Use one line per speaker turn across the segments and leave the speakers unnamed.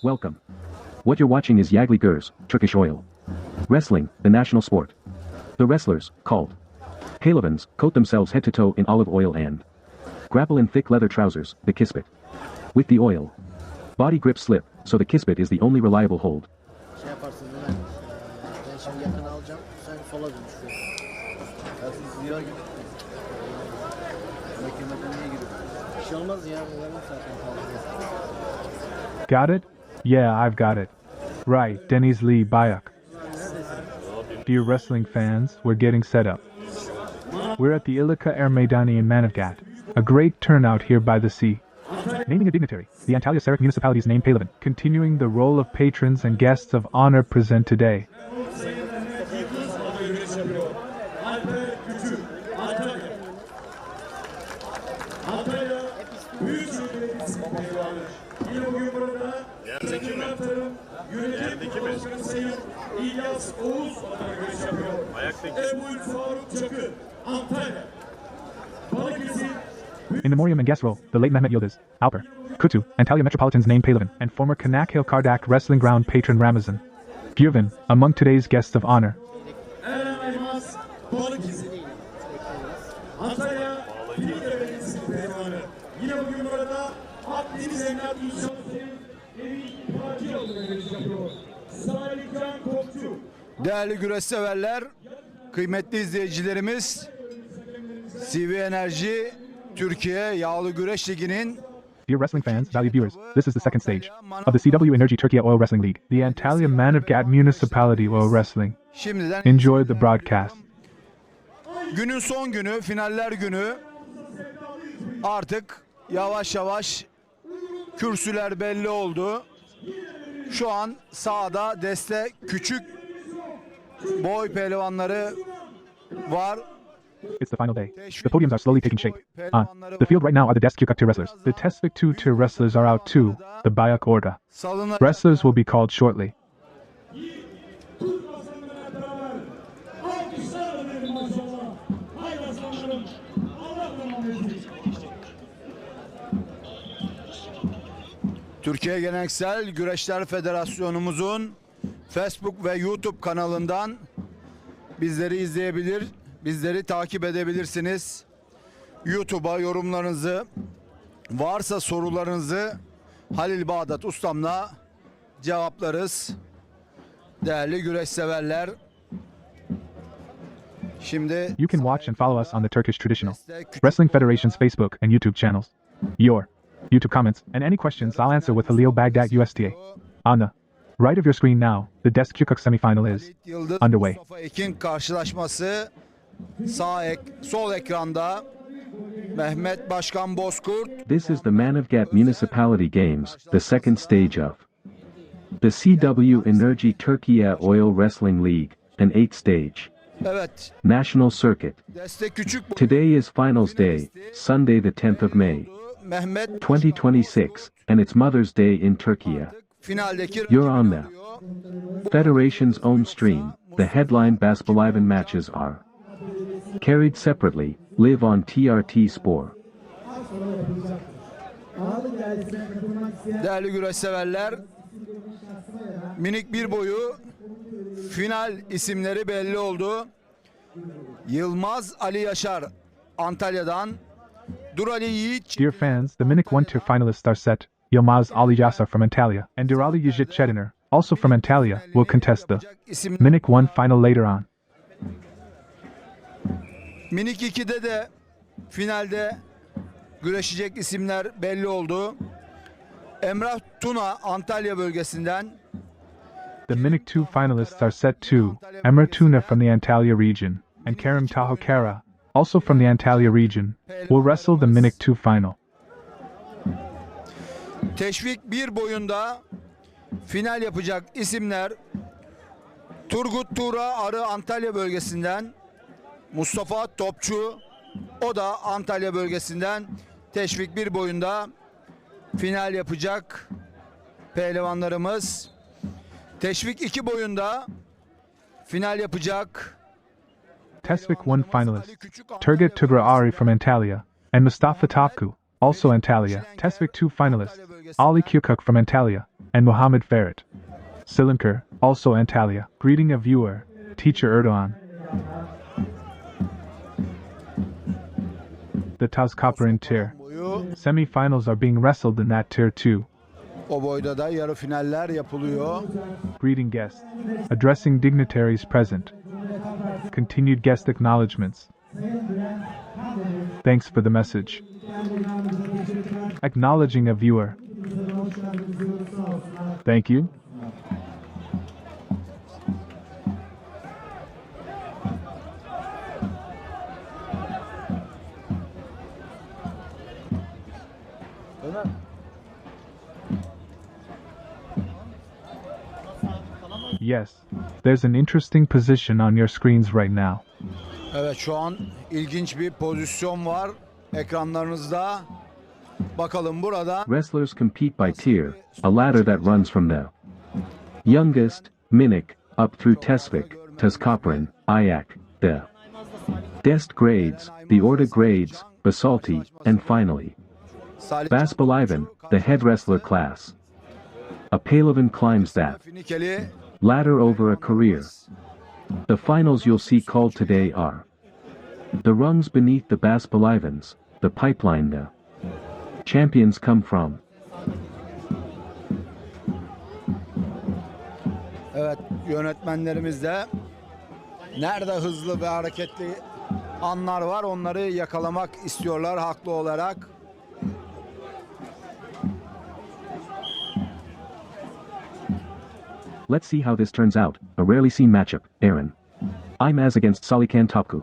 Welcome. What you're watching is Yağlı Gürbüz, Turkish Oil Wrestling, the national sport. The wrestlers, called Pehlivans, coat themselves head to toe in olive oil and grapple in thick leather trousers, the kispet. With the oil, body grip slip, so the kispet is the only reliable hold.
Şey yaparsın değil mi? Ben şimdi yakın alacağım, sen sola dönüşüyorsun. Ya siz zira gibi. Mekemeden niye giriyor? Bir şey olmaz ya, yarım zaten fazla.
Got it? Yeah, I've got it. Right, Denizli Bayak. Dear wrestling fans, we're getting set up. We're at the Ilıca Er Meydanı in Manavgat, a great turnout here by the sea. Naming a dignitary, the Antalya Sarık municipality's named Pehlivans, continuing the role of patrons and guests of honor present today. In memoriam and guest role, the late Mehmet Yıldız, Alper, Kutu, Antalya Metropolitan's named Pehlivans, and former Kanakhil Kardak wrestling ground patron Ramazan Gürbüz, among today's guests of honor.
Değerli güreş severler, kıymetli izleyicilerimiz, CV Enerji Türkiye Yağlı Güreş Ligi'nin
Dear wrestling fans, valued viewers, this is the second stage of the CW Enerji Türkiye Oil Wrestling League, the Antalya Manavgat Municipality Oil Wrestling.
şimdiden
Enjoy the broadcast.
günün son günü, finaller günü. Artık yavaş yavaş kürsüler belli oldu. Şu an sağda deste küçük boy pehlivanları var.
It's the final day. The podiums are slowly taking shape. On the field right now are the Desk Kukuk tier wrestlers. The Tesvik 2 tier wrestlers are out too. The Bayak Orta.
Salına
Wrestlers will be called shortly.
Türkiye Geleneksel Güreşler Federasyonumuzun Facebook ve YouTube kanalından bizleri izleyebilir, bizleri takip edebilirsiniz. YouTube'a yorumlarınızı, varsa sorularınızı Halil Bağdat ustamla cevaplarız. Değerli güreş severler. Şimdi
You can watch and follow us on the Turkish Traditional Wrestling Federation's Facebook and YouTube channels. Your YouTube comments and any questions I'll answer with Halil Baghdad USTA. On the right of your screen now, the Desk Kukuk semifinal is
Yıldız
underway.
Mustafa Ekin karşılaşması sol ekranda Mehmet Başkan Bozkurt.
This is the Manavgat Municipality Games, the second stage of the CW Enerji Türkiye Oil Wrestling League, an 8th stage
Evet.
national circuit.
Deste küçük
Today is finals day, Sunday the 10th of May,
Mehmet
2026, and it's Mother's Day in Turkey.
finaldeki
You're on
rakibi
the
oluyor.
Federation's own stream. The headline Başpehlivan matches are carried separately, live on TRT Spor.
Değerli güreş severler, minik bir boyu final isimleri belli oldu. Yılmaz Ali Yaşar Antalya'dan, Durali Yiğit
Dear fans, the Minik 1 tier finalists are set. Yılmaz Ali Yasar from Antalya and Durali Yijit Chediner, also from Antalya, will contest the
isimler.
Minik 1 final later on.
Minik 2'de de finalde güreşecek isimler belli oldu. Emrah Tuna Antalya bölgesinden,
The Minik 2 finalists are set too. Emre Tuna from the Antalya region and Kerim Tahokara, also from the Antalya region, will wrestle the Minik 2 final.
Teşvik 1 boyunda final yapacak isimler Turgut Tuğra Arı Antalya bölgesinden, Mustafa Topçu, o da Antalya bölgesinden teşvik 1 boyunda final yapacak pehlivanlarımız. Teşvik 2 boyunda final yapacak
Tesvik 1 finalists, Turgut Tugra Ari from Antalya and Mustafa Topku, also Antalya. Tesvik 2 finalists, Ali Kukuk from Antalya and Muhammad Ferret. Silinker, also Antalya. Greeting a viewer, teacher Erdoğan. The Tazkapıran tier.
Boyu,
Semi-finals are being wrestled in that tier too.
o boyda da yarı finaller yapılıyor.
Greeting guests. Addressing dignitaries present. Continued guest acknowledgements. Thanks for the message. Acknowledging a viewer. Thank you. Yes, there's an interesting position on your screens right now.
Evet, şu an ilginç bir pozisyon var ekranlarınızda. Bakalım burada.
Wrestlers compete by tier, a ladder that runs from the youngest, Minik, up through Tespik, Tazkapıran, Ayak, the Dest grades, the Orta grades, Basalti, and finally, Başpehlivan, the head wrestler class. A Pehlivans climbs that
Finikeli
ladder over a career. The finals you'll see called today are the rungs beneath the Başpehlivans, the pipeline the champions come from.
Evet, yönetmenlerimiz de nerede hızlı ve hareketli anlar var onları yakalamak istiyorlar haklı olarak.
Let's see how this turns out, a rarely seen matchup, Aaron. Imaz against Salikan Topku.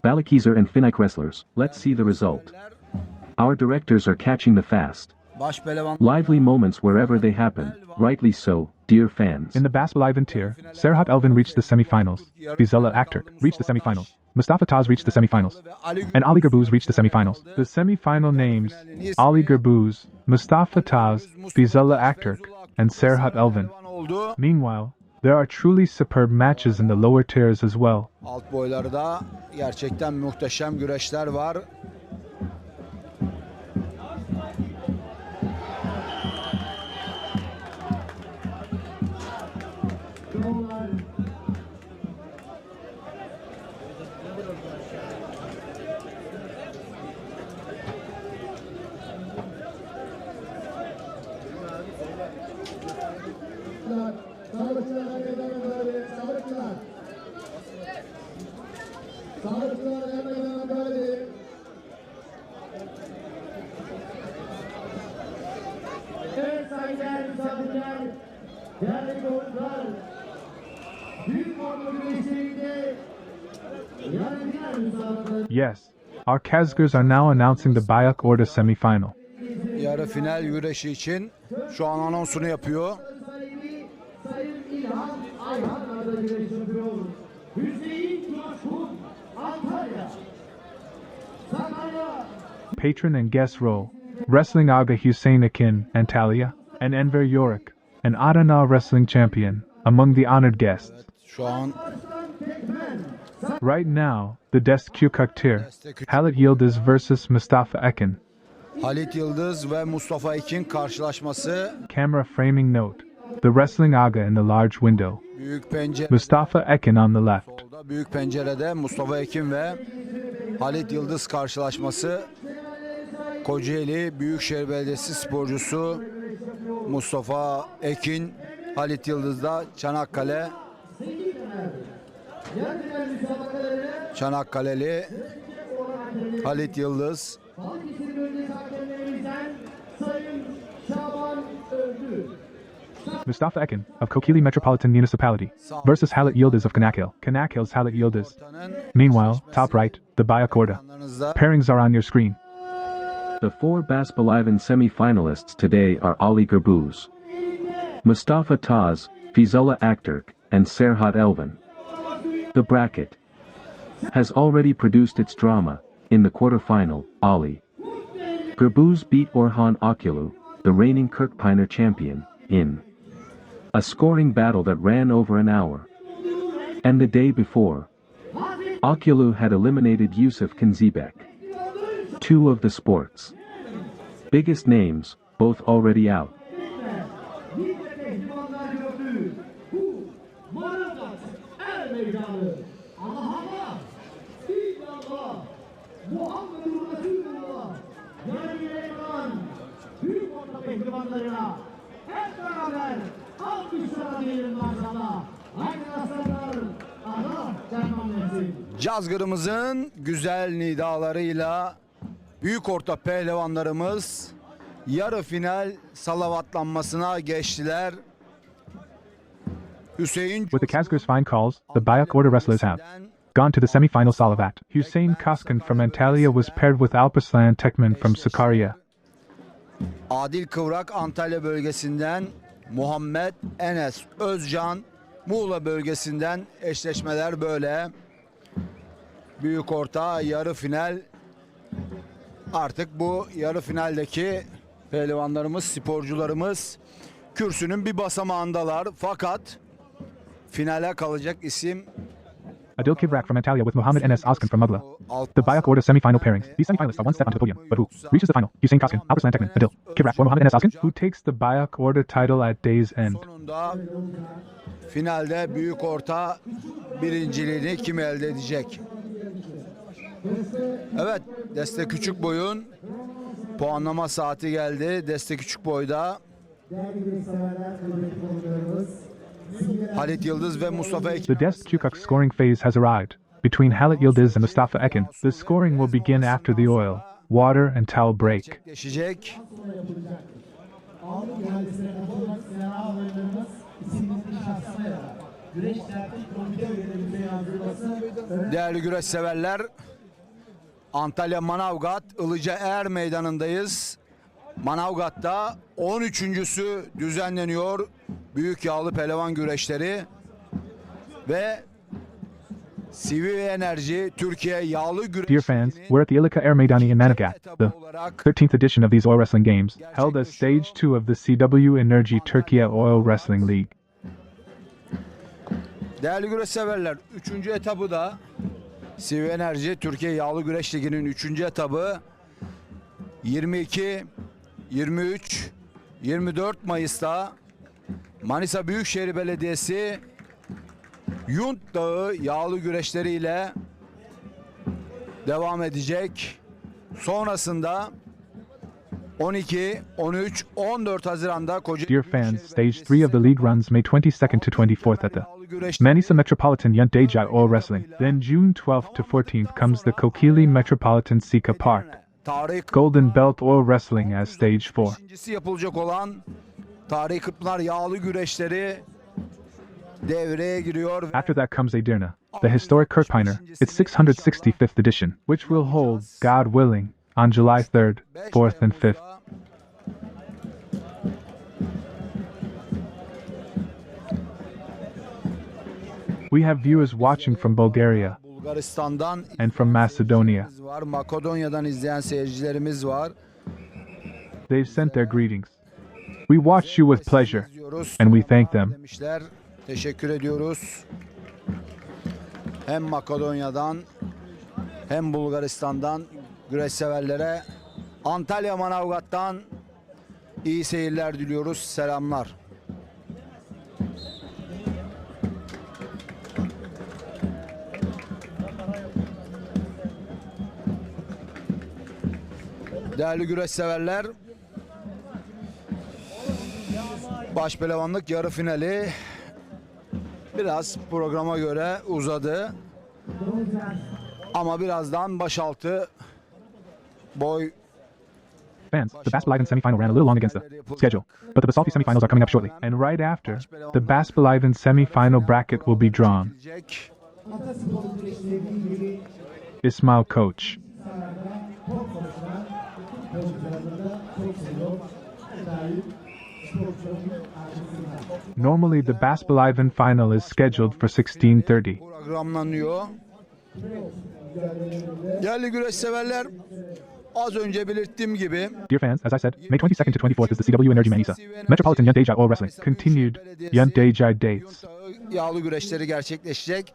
Balıkesir and Finik wrestlers, let's see the result. Our directors are catching the fast,
Başpehlivan
lively moments wherever they happen, rightly so, dear fans.
In the Başpehlivan tier, Serhat Elvan reached the semifinals. Feyzullah Aktürk reached the semifinals. Mustafa Taz reached the semifinals. And Ali Gürbüz reached the semifinals. The semifinal names, Ali Gürbüz, Mustafa Taz, Feyzullah Aktürk, and Serhat Elvan.
oldu.
Meanwhile, there are truly superb matches in the lower tiers as well.
Alt boylarda gerçekten muhteşem güreşler var.
Evet saygıdeğer misafirler, değerli konuklar, Büyük Orta güreşlerinde yarışlar müsabakaları.
Yes, our Kazgırs are now announcing the Büyük Orta semifinal.
Yarı final güreşi için şu an anonsunu yapıyor.
Sahibi Sayın İlhan Ayhan adına güreş şampiyonu Hüseyin Coşkun Antalya, Sakarya.
Patron and guest role, Wrestling Aga Hüseyin Akin, Antalya, and Enver Yorick, an Adana wrestling champion, among the honored guests.
Şu an
Right now, the Dest Kukuk tier, Halit Yıldız vs Mustafa Akin.
Halit Yıldız ve Mustafa Ekin karşılaşması.
Camera framing note, the Wrestling Aga in the large window,
Büyük pencere.
Mustafa Akin on the left.
Solda büyük pencerede Mustafa Ekin ve Halit Yıldız karşılaşması. Kocaeli Büyükşehir Belediyesi sporcusu Mustafa Ekin, Halit Yıldız da Çanakkale'li Halit Yıldız.
Balıkesir bölgesi hakemlerimizden Sayın Şaban Öldü.
Mustafa Akin, of Kokili Metropolitan Municipality, versus Halit Yıldız of Kanakil. Kanakil's Halit Yıldız. Meanwhile, top right, the Büyük Orta. Pairings are on your screen.
The four Başpehlivan semi-finalists today are Ali Gürbüz, Mustafa Taz, Feyzullah Aktürk, and Serhat Elvan. The bracket has already produced its drama. In the quarterfinal, Ali Gürbüz beat Orhan Okulu, the reigning Kırkpınar champion, in a scoring battle that ran over an hour. And the day before, Okulu had eliminated Yusuf Kenzibek. Two of the sport's biggest names, both already out.
nice pehlivanlar gördü. Bu Manavgat Er Meydanı. Allah İllallah Muhammedur Resulullah. Yani Elvan Büyük Orta pehlivanlarına hep beraber alkışlara diyelim maşallah. Haydi aslanlar, Allah canım versin.
Cazgırımızın güzel nidalarıyla Büyük Orta pehlivanlarımız yarı final salavatlanmasına geçtiler. Hüseyin
With the Kazgır's fine calls, the Bayak order wrestlers have gone to the semi-final salavat. Hüseyin Kaskan from Antalya was paired with Alparslan Tekman from Sakarya.
Adil Kıvrak Antalya bölgesinden Muhammed Enes Özcan Muğla bölgesinden eşleşmeler böyle. Büyük Orta yarı final. Artık bu yarı finaldeki pehlivanlarımız, sporcularımız kürsünün bir basamağındalar. Fakat finale kalacak isim
Adil Kivrak from Antalya with Muhammad Enes Özcan from Muğla. The Bayak order semi-final pairings. These semi-finalists are one step onto the podium, but who reaches the final? Hüseyin Kaskan, Alparslan Tekman, Adil Kivrak or Muhammad Enes Özcan, who takes the Bayak order title at day's end.
sonunda finalde Büyük Orta birinciliğini kim elde edecek? Evet, Deste Küçük Boy'un puanlama saati geldi. Deste Küçük Boy'da Halit Yıldız ve Mustafa Ekin.
The Dest Chukuk scoring phase has arrived. Between Halit Yıldız and Mustafa Ekin, the scoring will begin after the oil, water and towel break.
Gerçekleşecek. Değerli güreş severler, Antalya Manavgat Ilıca Er Meydanı'ndayız. Manavgat'ta 13.'sü düzenleniyor Büyük Yağlı Pehlivan güreşleri ve CV Enerji Türkiye Yağlı
Dear
güreş
fans, we're at the Ilıca Er Meydanı in Manavgat, the 13th edition of these oil wrestling games, held as stage 2 of the CW Enerji Türkiye Oil Wrestling League.
Değerli güreş severler, 3. etabı da CV Enerji Türkiye Yağlı Güreş Ligi'nin 3. etabı 22, 23, 24 Mayıs'ta Manisa Büyükşehir Belediyesi Yunt Dağı yağlı güreşleriyle devam edecek. Sonrasında 12, 13, 14 Haziran'da
Dear fans, stage 3 of the league runs May 22nd to 24th at the Manisa Metropolitan Yunt Dejai Oil Wrestling. Then June 12th to 14th comes the Kokili Metropolitan Sika Park Golden Belt Oil Wrestling as stage 4.
İkincisi yapılacak olan Tarihi Kırkpınar yağlı güreşleri devreye giriyor.
After that comes Edirne, the historic Kırkpınar, its 665th edition, which will hold, God willing, on July 3rd, 4th and 5th. We have viewers watching from Bulgaria
Bulgaristan'dan
and from Macedonia.
var. Makedonya'dan izleyen seyircilerimiz var.
They've sent their greetings. We watch you with pleasure,
Diyoruz.
and we thank them.
Demişler. Teşekkür ediyoruz. Hem Makedonya'dan hem Bulgaristan'dan güreş severlere Antalya Manavgat'tan iyi seyirler diliyoruz. Selamlar. Değerli güreş severler, Başpehlivanlık yarı finali biraz programa göre uzadı. Ama birazdan başaltı boy
Fans, the Baspelivan semifinal ran a little long against the schedule, but the Basalti semifinals are coming up shortly. And right after, the Baspelivan semifinal bracket will be drawn. Ismail Coach. Normally, the Baspehlivan final is scheduled for 16:30.
programlanıyor. Değerli güreş severler, az önce belirttiğim gibi
Dear fans, as I said, May 22nd to 24th is the CW Enerji Manisa Metropolitan Yunt Dejai Oil Wrestling. Continued Yunt Dejai dates.
yağlı güreşleri gerçekleşecek.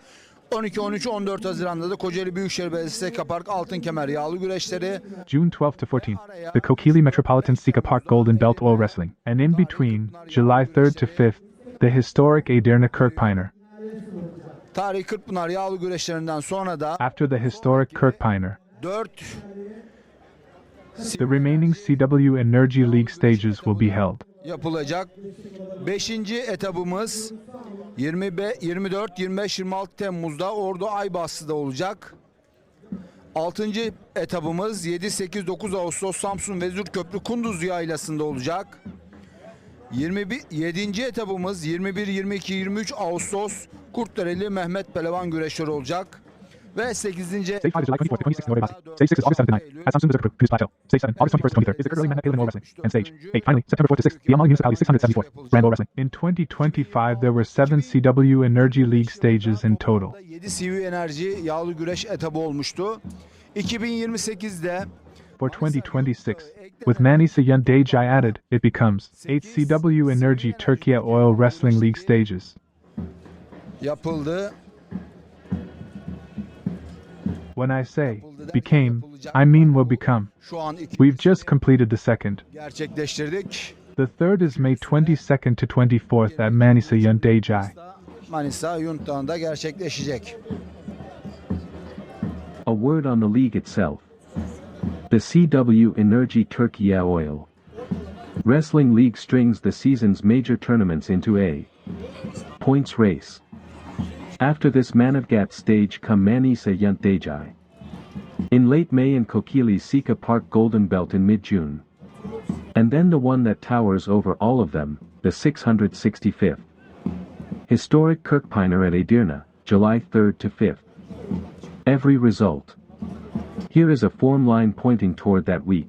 12, 13, 14 Haziran'da da Kocaeli Büyükşehir Belediyesi Seka Park Altın Kemer Yağlı güreşleri.
June 12 to 14th, the Kokili Metropolitan Sika Park Golden Belt Oil Wrestling. And in between, July 3rd to 5th, the historic Edirne Kırkpınar.
Tarihi Kırkpınar Yağlı güreşlerinden sonra da
After the historic Kırkpınar,
4
the remaining CW Enerji League stages will be held.
yapılacak. 5. etabımız 24, 25, 26 Temmuz'da Ordu Aybastı'da olacak. 6. etabımız 7, 8, 9 Ağustos Samsun Vezirköprü Kunduz Yaylası'nda olacak. 7. etabımız 21, 22, 23 Ağustos Kurtdereli Mehmet Pehlivans güreşleri olacak. Ve 8.
Stage 5 is July 24th to 26th, Norway Basti. Stage 6 is August 7th to 9th, at Samsun Vezirköprü, Gürbüz Plateau. Stage 7, August 21st to 23rd, is the Early Mehmet Pehlivans Oil Wrestling. And stage 8, finally, September 4th to 6th, the Ağalık Municipality 674th, Grand Oil Wrestling. In 2025, there were 7 CW Enerji League stages in total.
7 CV Enerji yağlı güreş etabı olmuştu. 2028'de
For 2026, with Manisa Yundajai added, it becomes 8 CW Enerji Türkiye Oil Wrestling League stages.
yapıldı.
When I say became, I mean will become.
Şu an
We've just completed the second.
gerçekleştirdik.
The third is May 22nd to 24th at Manisa Yundajai.
Manisa Yuntağı'nda gerçekleşecek.
A word on the league itself. The CW Enerji Türkiye Oil Wrestling League strings the season's major tournaments into a points race. After this Manavgat stage come Manisa Yundajai. In late May in Kokili Sika Park Golden Belt in mid-June. And then the one that towers over all of them, the 665th. Historic Kırkpınar at Edirne, July 3rd to 5th. Every result. Here is a form line pointing toward that week.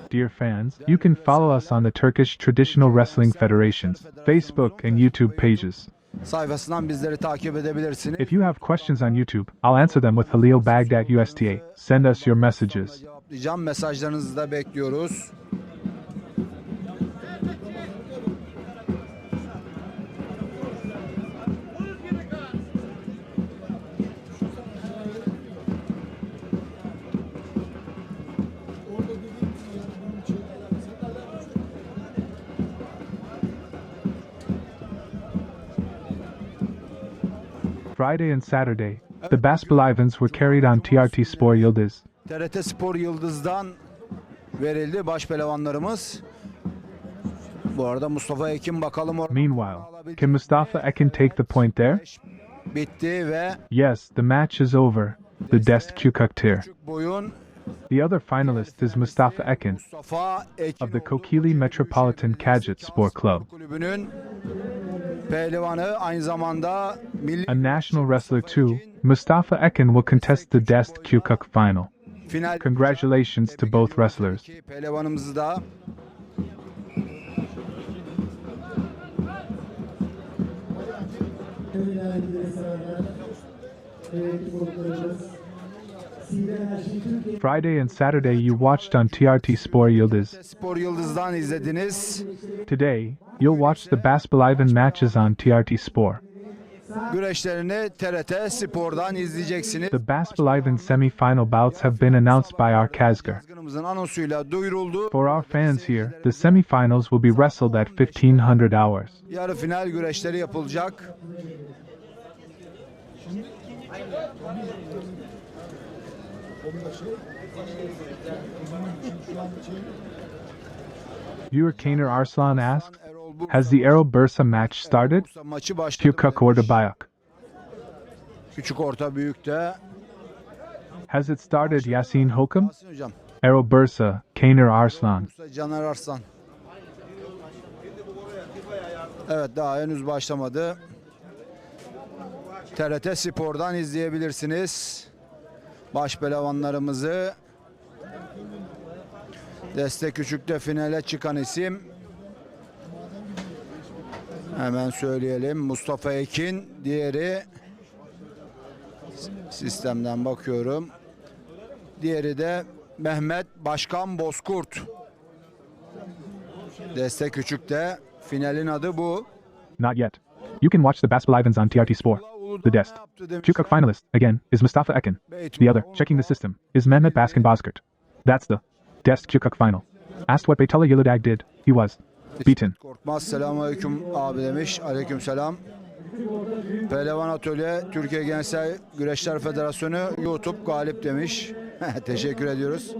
Dear fans, you can follow us on the Turkish Traditional Wrestling Federation's Facebook and YouTube pages.
Sayfasından bizleri takip edebilirsiniz.
If you have questions on YouTube, I'll answer them with Halil Baghdad USTA. Send us your messages.
Cevaplayacağım. Mesajlarınızı da bekliyoruz.
Friday and Saturday, the Başpehlivan's were carried on TRT Spor Yıldız.
TRT Spor Yıldız'dan verildi başpehlivanlarımız. Bu arada Mustafa Ekin bakalım orada.
Meanwhile, can Mustafa Ekin take the point there?
Bitti ve
Yes, the match is over. The Dest Kukuktir.
küçük boyun
The other finalist is Mustafa Ekin
Mustafa Ekin
of the
oldu.
Kokili Metropolitan Kajet Spor Club.
Kulübünün pehlivanı, aynı zamanda milli
A national wrestler too, Mustafa Ekin will contest the Dest Kukuk final.
final.
Congratulations to both wrestlers.
Pehlivanımızı da
Friday and Saturday you watched on TRT Spor Yıldız.
Spor Yıldız'dan izlediniz.
Today, you'll watch the Başpehlivan matches on TRT Spor.
Güreşlerini TRT Spor'dan izleyeceksiniz.
The Başpehlivan semi-final bouts have been announced by our cazgır.
Başkanımızın anonsuyla duyuruldu.
For our fans here, the semi-finals will be wrestled at 1500 hours.
Yarı final güreşleri yapılacak.
Viewer Kaner Arslan asks, has the Erol Bursa match started?
Maçı başladı.
Kukuk orada Bayak.
Küçük orta büyükte.
Has it started Yasin Hokum?
Yasin hocam.
Erol Bursa, Kaner Arslan.
Caner Arslan. Evet, daha henüz başlamadı. TRT Spor'dan izleyebilirsiniz. Başpehlivanlarımızı. Destek küçükte finale çıkan isim. Hemen söyleyelim. Mustafa Ekin. Diğeri sistemden bakıyorum. Diğeri de Mehmet Başkan Bozkurt. Destek küçükte finalin adı bu.
Not yet. You can watch the Başpehlivan on TRT Spor. The Dest. Küçük finalist, again, is Mustafa Ekin. The other, checking the system, is Mehmet Başkan Bozkurt. That's the Dest Küçük final. Asked what Feyzullah Aktürk did, he was beaten.
Korkmaz. Selamünaleyküm abi demiş. Aleykümselam. Pehlivan Atölye Türkiye Gençler Güreşler Federasyonu YouTube galip demiş. Teşekkür ediyoruz.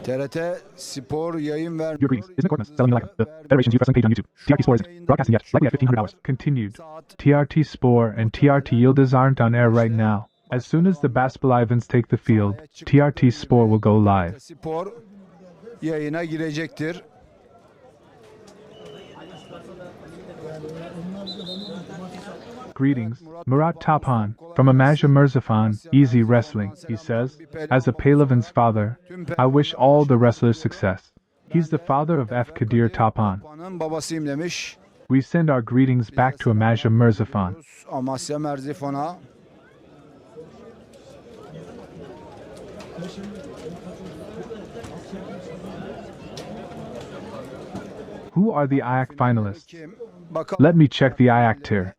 TRT Spor yayın vermiyor.
Your greetings. Isn't Korkmaz selling like the Federation's youth wrestling page on YouTube? TRT Spor isn't broadcasting yet, likely at 1500 hours. Continued. TRT Spor and TRT Yıldız aren't on air right now. As soon as the Başpehlivan's take the field, TRT Spor will go live.
Spor yayına girecektir.
Greetings, Murat Tapan, from Amaja Mirzafan, Easy Wrestling, he says. As a Pehlivans father, I wish all the wrestlers success. He's the father of F. Kadir Tapan.
Babasıyım demiş.
We send our greetings back to Amaja Mirzafan.
Amasya Merzifon'a.
Who are the Ayak finalists?
Kim? Bakalım.
Let me check the Ayak tier.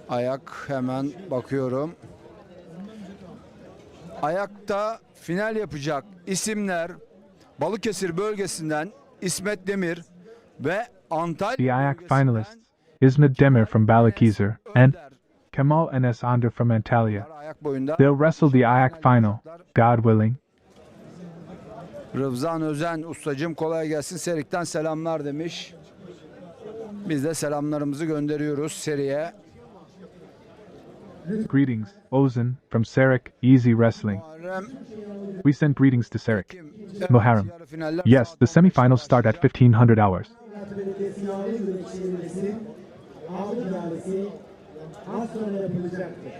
Ayak hemen bakıyorum. Ayakta final yapacak isimler Balıkesir bölgesinden İsmet Demir ve Antalya
The Ayak
bölgesinden
finalists, İsmet Demir from Balıkesir and Kemal Enes Ander from Antalya.
ayak boyunda
They'll wrestle the Ayak final, God willing.
Hasan Özden ustacım kolay gelsin. Serik'ten selamlar demiş. Biz de selamlarımızı gönderiyoruz seriye.
Greetings, Ozan, from Serik, Easy Wrestling.
Muharrem,
We send greetings to Serik.
Kim?
Muharrem.
Yarı finaller
Yes, the semifinals start at 1500 hours.
Belediyesi Yağlı güreşçilerimizi Ağalık ihalesi az sonra yapılacaktır.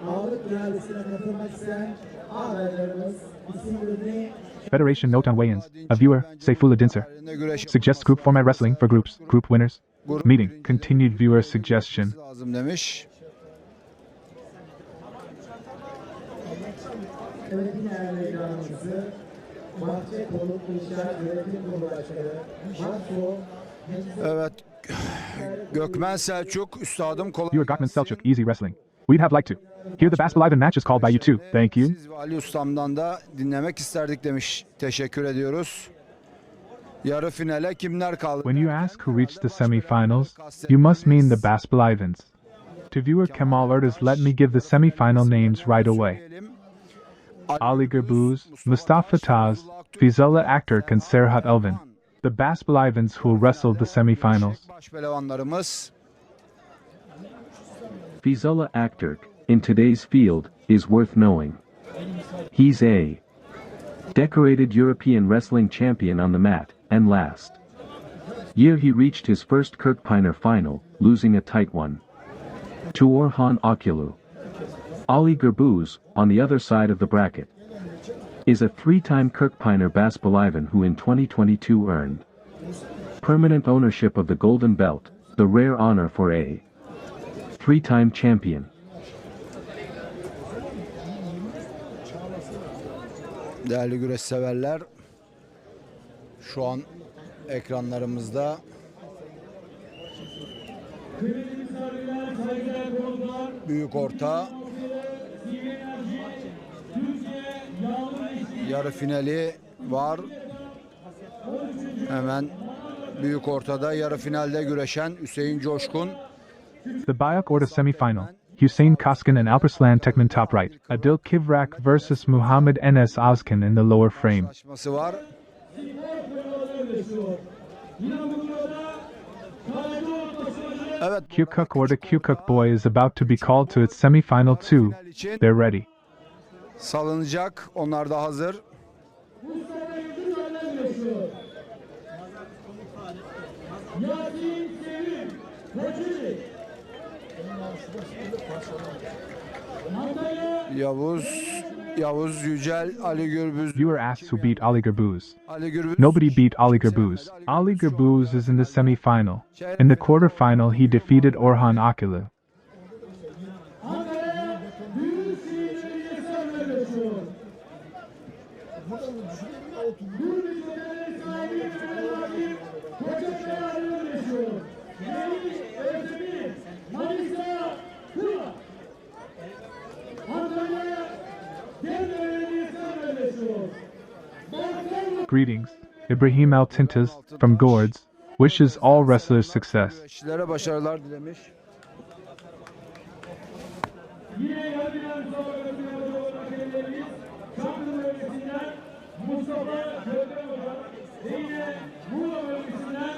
Ağalık ihalesine katılmak isteyen adaylarımız isimlerini
Federation note on weigh-ins. A viewer, Seyfullah Dincer,
güreş
suggests group format wrestling for groups, group winners. Meeting, continued viewer suggestion.
lazım demiş.
Enerji meydanımızı Bahçe Konut İnşaat Yönetim Kurulu Başkanı Marco
Evet. Gökmen Selçuk üstadım kolay
Viewer Gokman Selçuk, Easy Wrestling. We'd have liked to hear the Başpehlivan matches called by you too. Thank you.
Siz ve Ali ustamdan da dinlemek isterdik demiş. Teşekkür ediyoruz. Yarı finale kimler kaldı?
When you ask who reached the semifinals, you must mean the Başpehlivan's. To viewer Kemal Ertaz, let me give the semifinal names right away. Ali Gürbüz, Mustafa Taz, Feyzullah Aktürk and Serhat Elvan. The Başpehlivan's who wrestled the semifinals.
Başpehlivanlarımız
Feyzullah Aktürk, in today's field, is worth knowing. He's a decorated European wrestling champion on the mat, and last year he reached his first Kırkpınar final, losing a tight one to Orhan Okulu. Ali Gürbüz, on the other side of the bracket, is a three-time Kırkpınar Başpehlivan who in 2022 earned permanent ownership of the Golden Belt, the rare honor for a three-time champion.
değerli güreş severler, şu an ekranlarımızda Büyük Orta yarı finali var. Hemen Büyük Orta'da yarı finalde güreşen Hüseyin Coşkun,
The Büyük Orta semifinal. Hüseyin Kaskin and Alparslan Tekman top right. Adil Kivrak versus Muhammed Enes Özkan in the lower frame.
açması var. Evet,
Küçük Orta Küçük boy is about to be called to its semifinal too.
final için
They're ready.
salınacak. Onlar da hazır.
yarışıyor. Yasin Sevim Koçeli.
Yavuz Yücel, Ali Gürbüz.
You were asked who beat Ali Gürbüz.
Ali Gürbüz.
Nobody beat Ali Gürbüz. Ali Gürbüz is in the semi-final. In the quarter-final, he defeated Orhan Akulu.
Ankara'ya büyük şehirleri yesenler yarışıyor. Gürbüz-Okulu sahibi Fenerbahçe Koçeli yarışıyor. Melih Özdemir, Manisa, Kula. Ankara'ya devlerini yesenler yarışıyor.
Greetings. Ibrahim Tintas from Gourds wishes all wrestlers success.
Güreşçilere başarılar dilemiş.
Yine yarıdan sonra yapacak olan hakemlerimiz Şamlı bölgesinden Mustafa Gökmen Hoca ve yine Muğla bölgesinden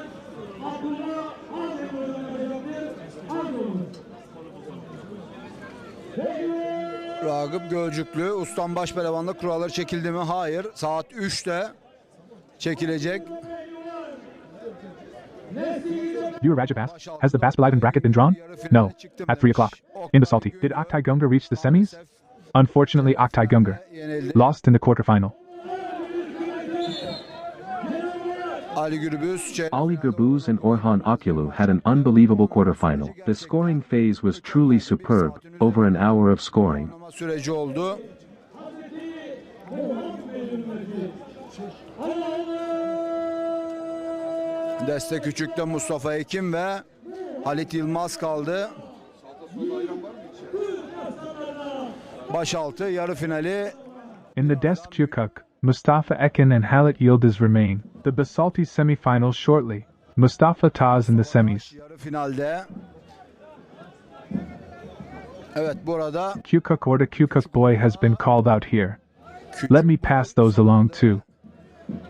Abdullah Azemur'dan yapacaktır. Azemur.
Ragıp Gölcüklü, Ustam Başpehlivan'da kuralları çekildi mi? Hayır. Saat 3'te çekilecek.
Viewer Rajab asks, has the Başpehlivan bracket been drawn? No. At 3 o'clock. In the Salty. Did Oktay Gungur reach the semis? Unfortunately, Oktay Gungur lost in the quarterfinal.
Ali Gürbüz,
Ali Gürbüz and Orhan Akulu had an unbelievable quarterfinal. The scoring phase was truly superb, over an hour of scoring.
süreci oldu. Destek Küçük'te Mustafa Ekim ve Halit Yılmaz kaldı. Başaltı yarı finali.
In the Dest Küçük, Mustafa Ekin and Halit Yıldız remain. The Basalti semifinals shortly. Mustafa Taz in the semis.
Yarı finalde. Evet, burada
Küçük or the Küçük boy has been called out here. Let me pass those along too.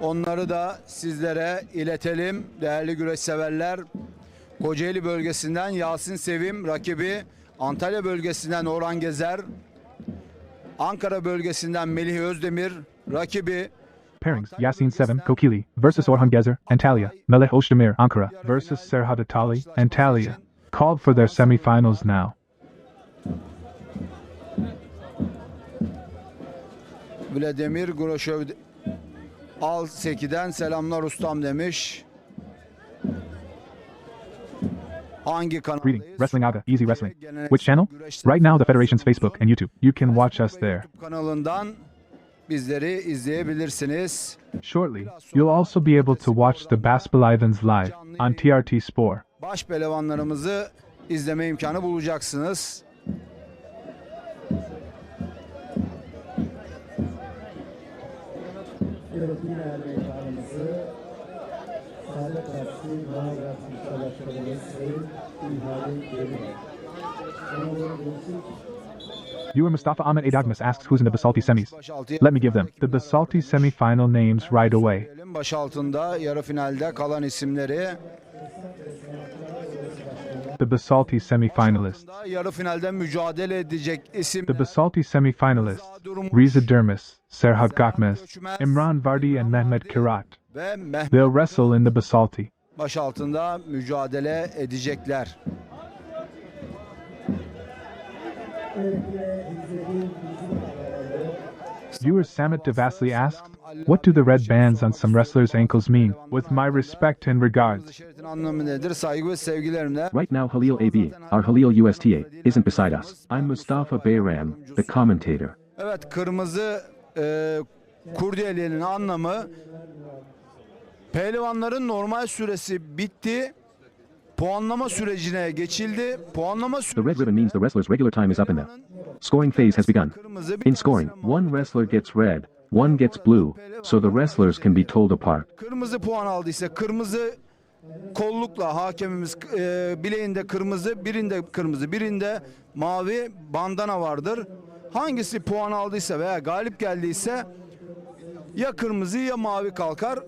onları da sizlere iletelim değerli güreş severler. Kocaeli bölgesinden Yasin Sevim rakibi, Antalya bölgesinden Orhan Gezer, Ankara bölgesinden Melih Özdemir rakibi,
Pairings Yasin Sevim, Kokili versus Orhan Gezer, Antalya, Melih Özdemir, Ankara versus Serhat Atali, Antalya. Called for their semifinals now.
Vladimir Groshov Alseki'den selamlar ustam demiş. Hangi
Greeting,
kanaldayız?
Wrestling Aga, Easy Wrestling. Which channel? Right now, the Federation's Facebook and YouTube. You can watch us there.
Kanalından bizleri izleyebilirsiniz.
Shortly, you'll also be able to watch the Başpehlivan's live on TRT Spor.
Başpehlivanlarımızı izleme imkanı bulacaksınız.
TRT Er Meydanımızı Saadet Partisi Manavgat Municipality Oil Wrestling
Viewer Mustafa Ahmet Adagmas asks who's in the Basalti semis. Let me give them the Basalti semifinal names right away.
Başaltında yarı finalde kalan isimleri.
The Basalti semifinalists.
Yarı finalde mücadele edecek isim.
The Basalti semifinalists. Riza Dermis, Serhat Gakmez, İmran Vardi and Mehmet Kirat.
Ve
They'll wrestle in the Basalti.
başaltında mücadele edecekler.
Viewer Samit Devasli asked, what do the red bands on some wrestlers' ankles mean? With my respect and regards.
İşaretin anlamı nedir? Saygı ve sevgilerimle.
Right now Halil AB, our Halil USTA, isn't beside us. I'm Mustafa Bayram, the commentator.
Evet, kırmızı kurdiyeliğinin anlamı pehlivanların normal süresi bitti. Puanlama sürecine geçildi. Puanlama
The red ribbon means the wrestler's regular time is up in them. Scoring phase has begun. In scoring, one wrestler gets red, one gets blue, so the wrestlers can be told apart.
Kırmızı puan aldıysa kırmızı kollukla hakemimiz bileğinde kırmızı, birinde mavi bandana vardır. Hangisi puan aldıysa veya galip geldiyse ya kırmızı ya mavi kalkar.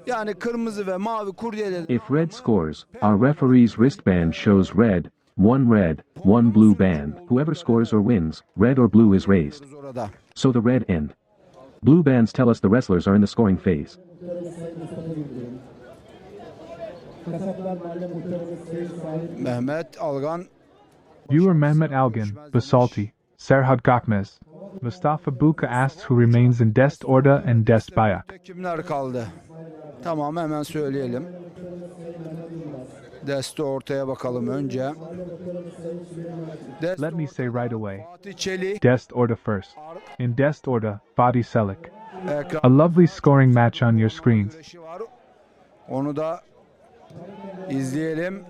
Yani kırmızı ve mavi kuryeler.
If red scores, our referee's wristband shows red, one blue band. Whoever scores or wins, red or blue is raised. So the red end. Blue bands tell us the wrestlers are in the scoring phase.
Kasaplar Mahalle Muhtarımız Sayın Sahip
Mehmet Algan
Viewer Mehmet Algan, Basalti, Serhat Gakmez. Mustafa Buka asks who remains in Dest Orda and Dest Bayak.
kimler kaldı? Tamam, hemen söyleyelim. Deste ortaya bakalım önce. Deste
Let me say right away.
Fatih Çelik.
Dest Orda first. In Dest Orda, Fatih Selik.
Ekran
A lovely scoring match on your screens.
güreşi var. Onu da izleyelim.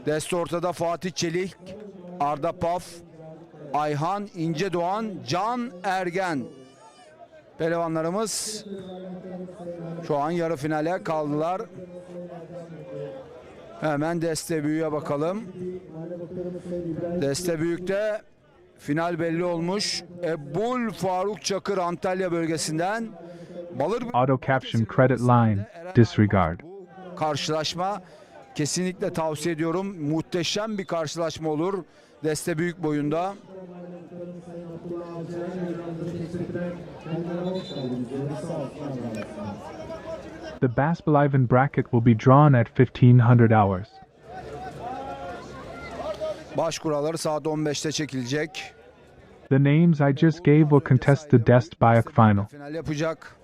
Deste ortada Fatih Çelik, Arda Paf, Ayhan İncedoğan, Can Ergen. Pehlivanlarımız şu an yarı finale kaldılar. Hemen Deste Büyük'e bakalım. Deste Büyük'te final belli olmuş. Ebul Faruk Çakır Antalya bölgesinden Balır
Auto caption credit line. Disregard.
bu karşılaşma kesinlikle tavsiye ediyorum. Muhteşem bir karşılaşma olur. Deste Büyük boyunda.
The Baspelivan bracket will be drawn at 1500 hours.
Baş kuralları saat 15'te çekilecek.
The names I just gave will contest the Dest Bayak final.
Final yapacak.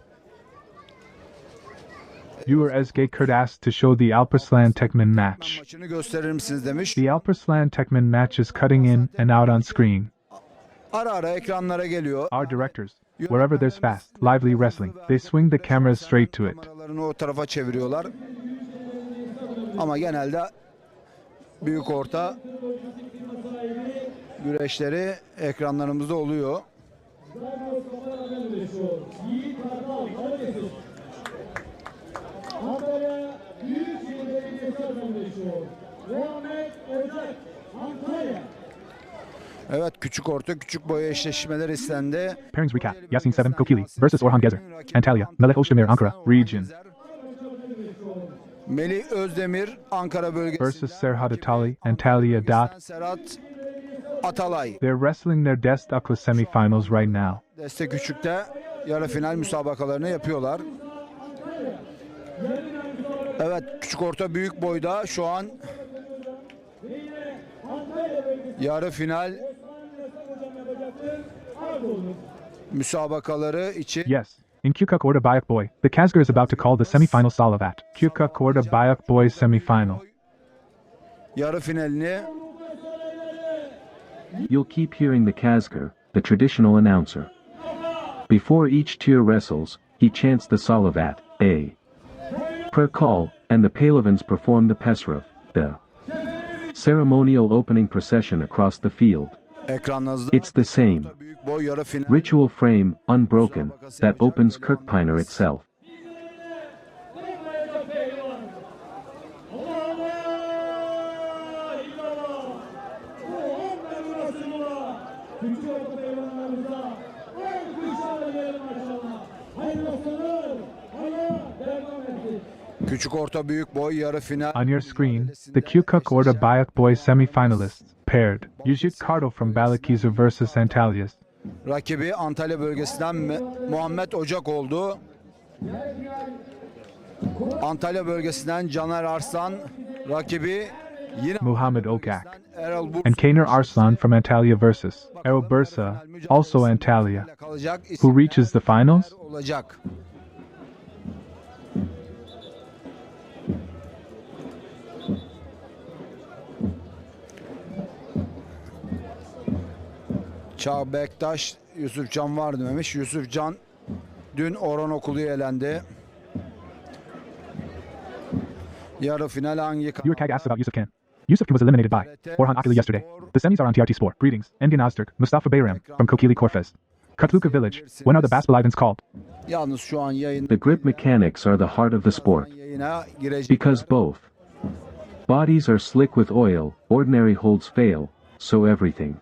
Viewer Ezge Kurt asked to show the Alperslan Tekmen match.
Maçını gösterir misiniz demiş.
The Alperslan Tekmen match is cutting in and out on screen.
Ara ara ekranlara geliyor.
Our directors, wherever there's fast, lively wrestling, they swing the cameras straight to it.
Kameralarını o tarafa çeviriyorlar. Ama genelde büyük orta güreşleri ekranlarımızda oluyor.
Antalya Büyükşehir Belediyesi Özdeşiyor. Mehmet Ocak Antalya.
Evet, küçük orta küçük boy eşleşmeler istendi.
Pairings recap. Yasin 7 Kokili versus Orhan Gezer. Antalya, Melek Özdemir Ankara, region.
Melih Özdemir Ankara bölgesi
Versus Serhat Atali, Antalya dot.
Serhat Atalay.
They're wrestling their Dest Ukla semifinals right now.
Deste küçükte yarı final müsabakalarını yapıyorlar. Evet, küçük orta büyük boyda şu an yarı final müsabakaları için
Yes. In Kukuk Orda Bayak Boy, the Kazgar is about to call the semifinal Salavat. Kukuk Orda Bayak Boy semifinal.
yarı finalini
You'll keep hearing the Kazgır, the traditional announcer. Before each tier wrestles, he chants the Salavat, A. Per call, and the Pehlivans perform the Pesraf, the ceremonial opening procession across the field.
ekranınızda
It's the same
büyük boy yarı final
ritual frame, unbroken, that opens Kırkpınar itself.
küçük orta büyük boy yarı final
On your screen, the Kukuk Orda Bayak Boy semifinalists, paired. Yujit Kardo from Balakizu versus Antalyas.
rakibi Antalya bölgesinden Muhammed Ocak oldu. Antalya bölgesinden Caner Arslan rakibi yine
Muhammad Okak.
Erol Burs
And Kaner Arslan from Antalya versus Erol Bursa, also Antalya,
kalacak
who reaches the finals.
olacak. Çağ Bektaş, Yusuf Can var dememiş. Yusuf Can dün Orhan Okulu'ya elendi. Yarı final hangi
Viewer Kag asked about Yusuf Khan. Yusuf Khan was eliminated by Orhan Akili yesterday. The semis are on TRT Spor. Greetings. Engin Öztürk, Mustafa Bayram, from Kokili Korfez. Kutluka Village. When are the Baspelivans called?
Yalnız şu an yayın
The grip mechanics are the heart of the sport,
yayına girecek.
because both bodies are slick with oil, ordinary holds fail, so everything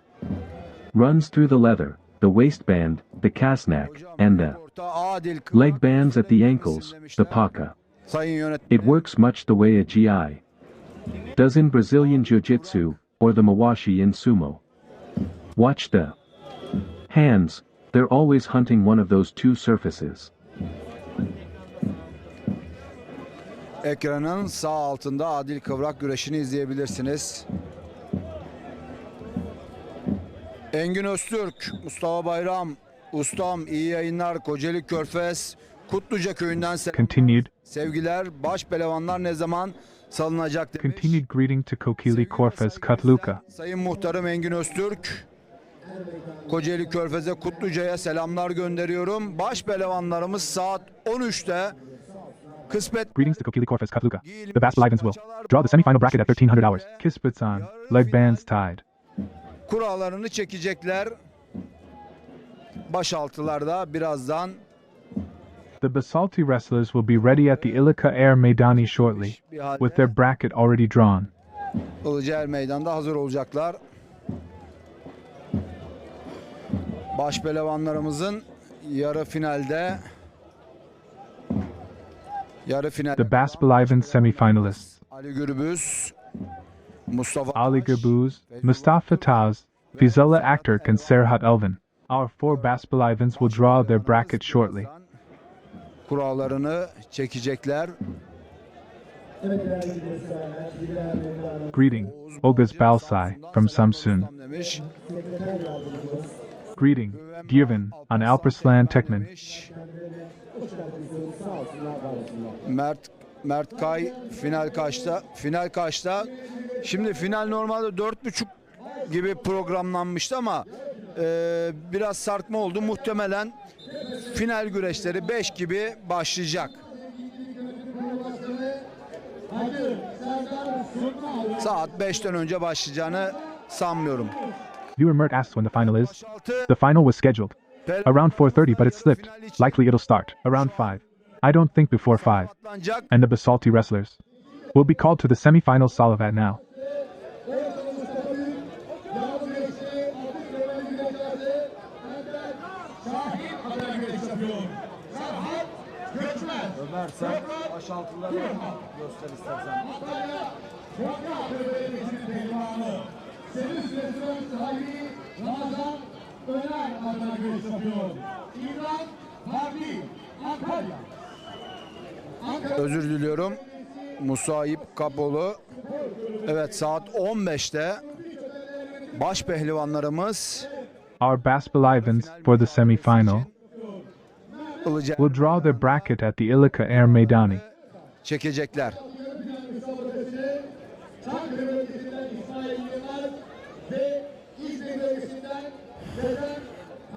runs through the leather, the waistband, the kasnak, and the
Orta Adil
leg bands at the ankles, the paka.
Sayın yönetmen.
It works much the way a GI does in Brazilian Jiu-Jitsu, or the Mawashi in Sumo. Watch the hands, They're always hunting one of those two surfaces.
Ekranın sağ altında adil kıvrak güreşini izleyebilirsiniz. Engin Öztürk, Mustafa Bayram, ustam iyi yayınlar. Kocaeli Körfez, Kutluca köyünden
Continued.
sevgiler. Başpehlivanlar ne zaman salınacak demiş.
Continued greeting to Kokili Korfez Kutluca.
Sayın Muhtarım Engin Öztürk, Kocaeli Körfez'e Kutluca'ya selamlar gönderiyorum. Başpehlivanlarımız saat 13'te kispet
Greetings to Kokili Korfez Kutluca. The Başpehliwans will draw the semifinal bracket at 1300 hours. Kispets on. Leg bands tied.
kurallarını çekecekler. Başaltılarda birazdan
The Basalti wrestlers will be ready at the Ilıca Er Meydanı shortly, with their bracket already drawn.
Ilıca Er Meydanı'nda hazır olacaklar. Başpehlivanlarımızın yarı finalde
The Başpehlivan semifinalists,
Ali Gürbüz, Mustafa
Ali Gürbüz, Mustafa Taz, Feyzullah Aktürk and Serhat Elvan. Our four Başpehlivans will draw their bracket shortly.
kurallarını çekecekler.
Evet değerli izleyiciler, bilgiler ve
Greeting, Olgaz Balsay from Samsun.
Demiş.
sekreter yardımcımız
Greeting, given on Alperslan Tekman.
Demiş.
hoş geldiniz diyoruz. Sağ olsunlar, var olsunlar.
Mert Kay final kaçta? Final kaçta? Şimdi final normalde 4.30 gibi programlanmıştı ama biraz sarkma oldu. Muhtemelen final güreşleri 5 gibi başlayacak. Saat 5'ten önce başlayacağını sanmıyorum.
Viewer Mert asks when the final is. The final was scheduled around 4:30, but it slipped. Likely it'll start around 5. I don't think before 5.
Atlanacak.
And the Basalti wrestlers will be called to the semifinal Salavat now.
Ömer sen başaltıları göster istersen.
Servis restoran sahibi Ramazan Öner adına görüş yapıyor. İmran Parti, Antalya.
Özür diliyorum. Musayip Kapoğlu. Evet saat 15'te başpehlivanlarımız
Our Başpehlivans for the semifinal
Ilıca
will draw their bracket at the Ilıca Er Meydanı.
çekecekler.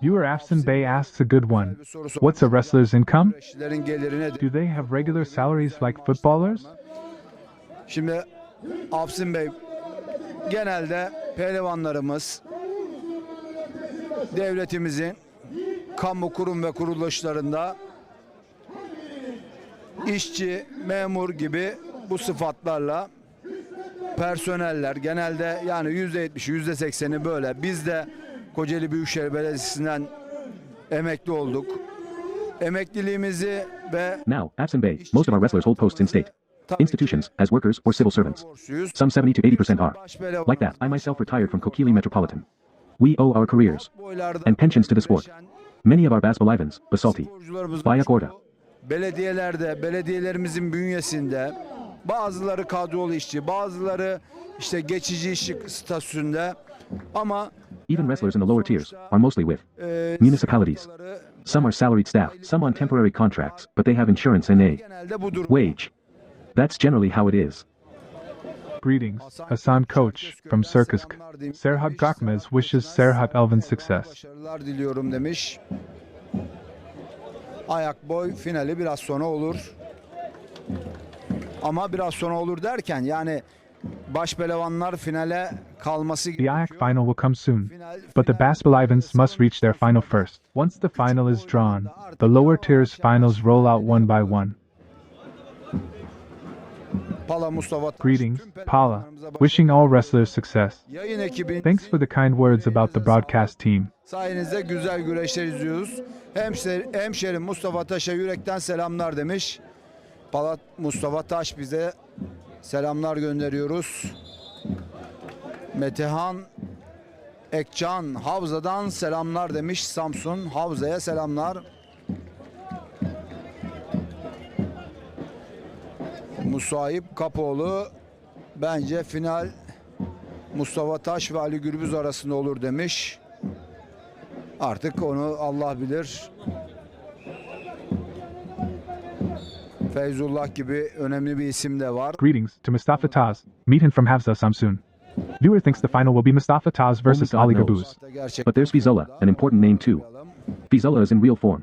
Viewer Afsan Bey asks a good one. What's a wrestler's income?
Güreşçilerin geliri nedir?
Do they have regular salaries like footballers?
Şimdi Afsin Bey genelde pehlivanlarımız devletimizin kamu kurum ve kuruluşlarında işçi, memur gibi bu sıfatlarla personeller genelde yani %70'i %80'i böyle. Biz de Kocaeli Büyükşehir Belediyesi'nden emekli olduk. Emekliliğimizi ve
Now, Afsan Bey, most of our wrestlers hold posts in state institutions as workers or civil servants.
borçluyuz.
Some 70 to 80% are. Like that, I myself retired from Kokili Metropolitan. We owe our careers
Boylarda
and pensions to the sport. Many of our Başpehlivans, Basalti,
sporcularımız
Büyük Orta,
belediyelerde, belediyelerimizin bünyesinde bazıları kadrolu işçi, bazıları işte geçici işçi statüsünde ama
even wrestlers in the lower tiers are mostly with municipalities. Some are salaried staff, some on temporary contracts, but they have insurance and a
genelde budur.
wage. That's generally how it is.
Greetings, Hasan Koç from Circusk. Serhat Gakmez wishes Serhat Elvan success.
Başarılar diliyorum demiş. Ayak boy finali biraz sonra olur. Ama biraz sonra olur derken yani başpehlivanlar finale kalması
The Ayak final will come soon, but the Başpehlivans must reach their final first. Once the final is drawn, the lower tiers finals roll out one by one.
Pala Mustafa
Greetings, Pala. Wishing all wrestlers success.
Yayın ekibi
Thanks for the kind words about the broadcast team.
sayenizde güzel güreşler izliyoruz. Hemşerim Mustafa Taş'a yürekten selamlar demiş. Pala Mustafa Taş bize selamlar gönderiyoruz. Metehan Ekcan Havza'dan selamlar demiş Samsun. Havza'ya selamlar. Musayip Kapoğlu bence final Mustafa Taş ve Ali Gürbüz arasında olur demiş. Artık onu Allah bilir. Feyzullah gibi önemli bir isim de var.
Greetings to Mustafa Taz. Meet him from Havza Samsun. Viewer thinks the final will be Mustafa Taz versus
Only
Ali
God knows.
Gürbüz.
But there's Feyzullah, an important name too. Feyzullah is in real form.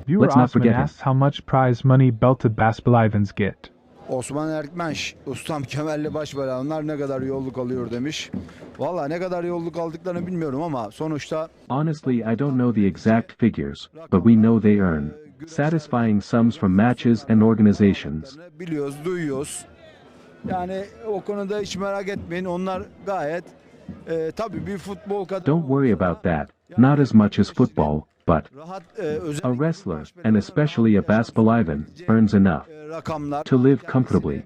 Viewer
Let's not
Osman
forget him.
asks how much prize money belted Başpehlivan's get.
Osman Erkmenş, ustam kemerli başbelavanlar ne kadar yolluk alıyor demiş. Valla ne kadar yolluk aldıklarını bilmiyorum ama sonuçta
Honestly, I don't know the exact figures, but we know they earn satisfying sums from matches and organizations.
biliyoruz, duyuyoruz. Yani o konuda hiç merak etmeyin. Onlar gayet tabii bir futbol kadar
Don't worry about that. Not as much as football, but
rahat
a wrestler, and especially a Başpehlivan, earns enough
rakamlar
to live comfortably.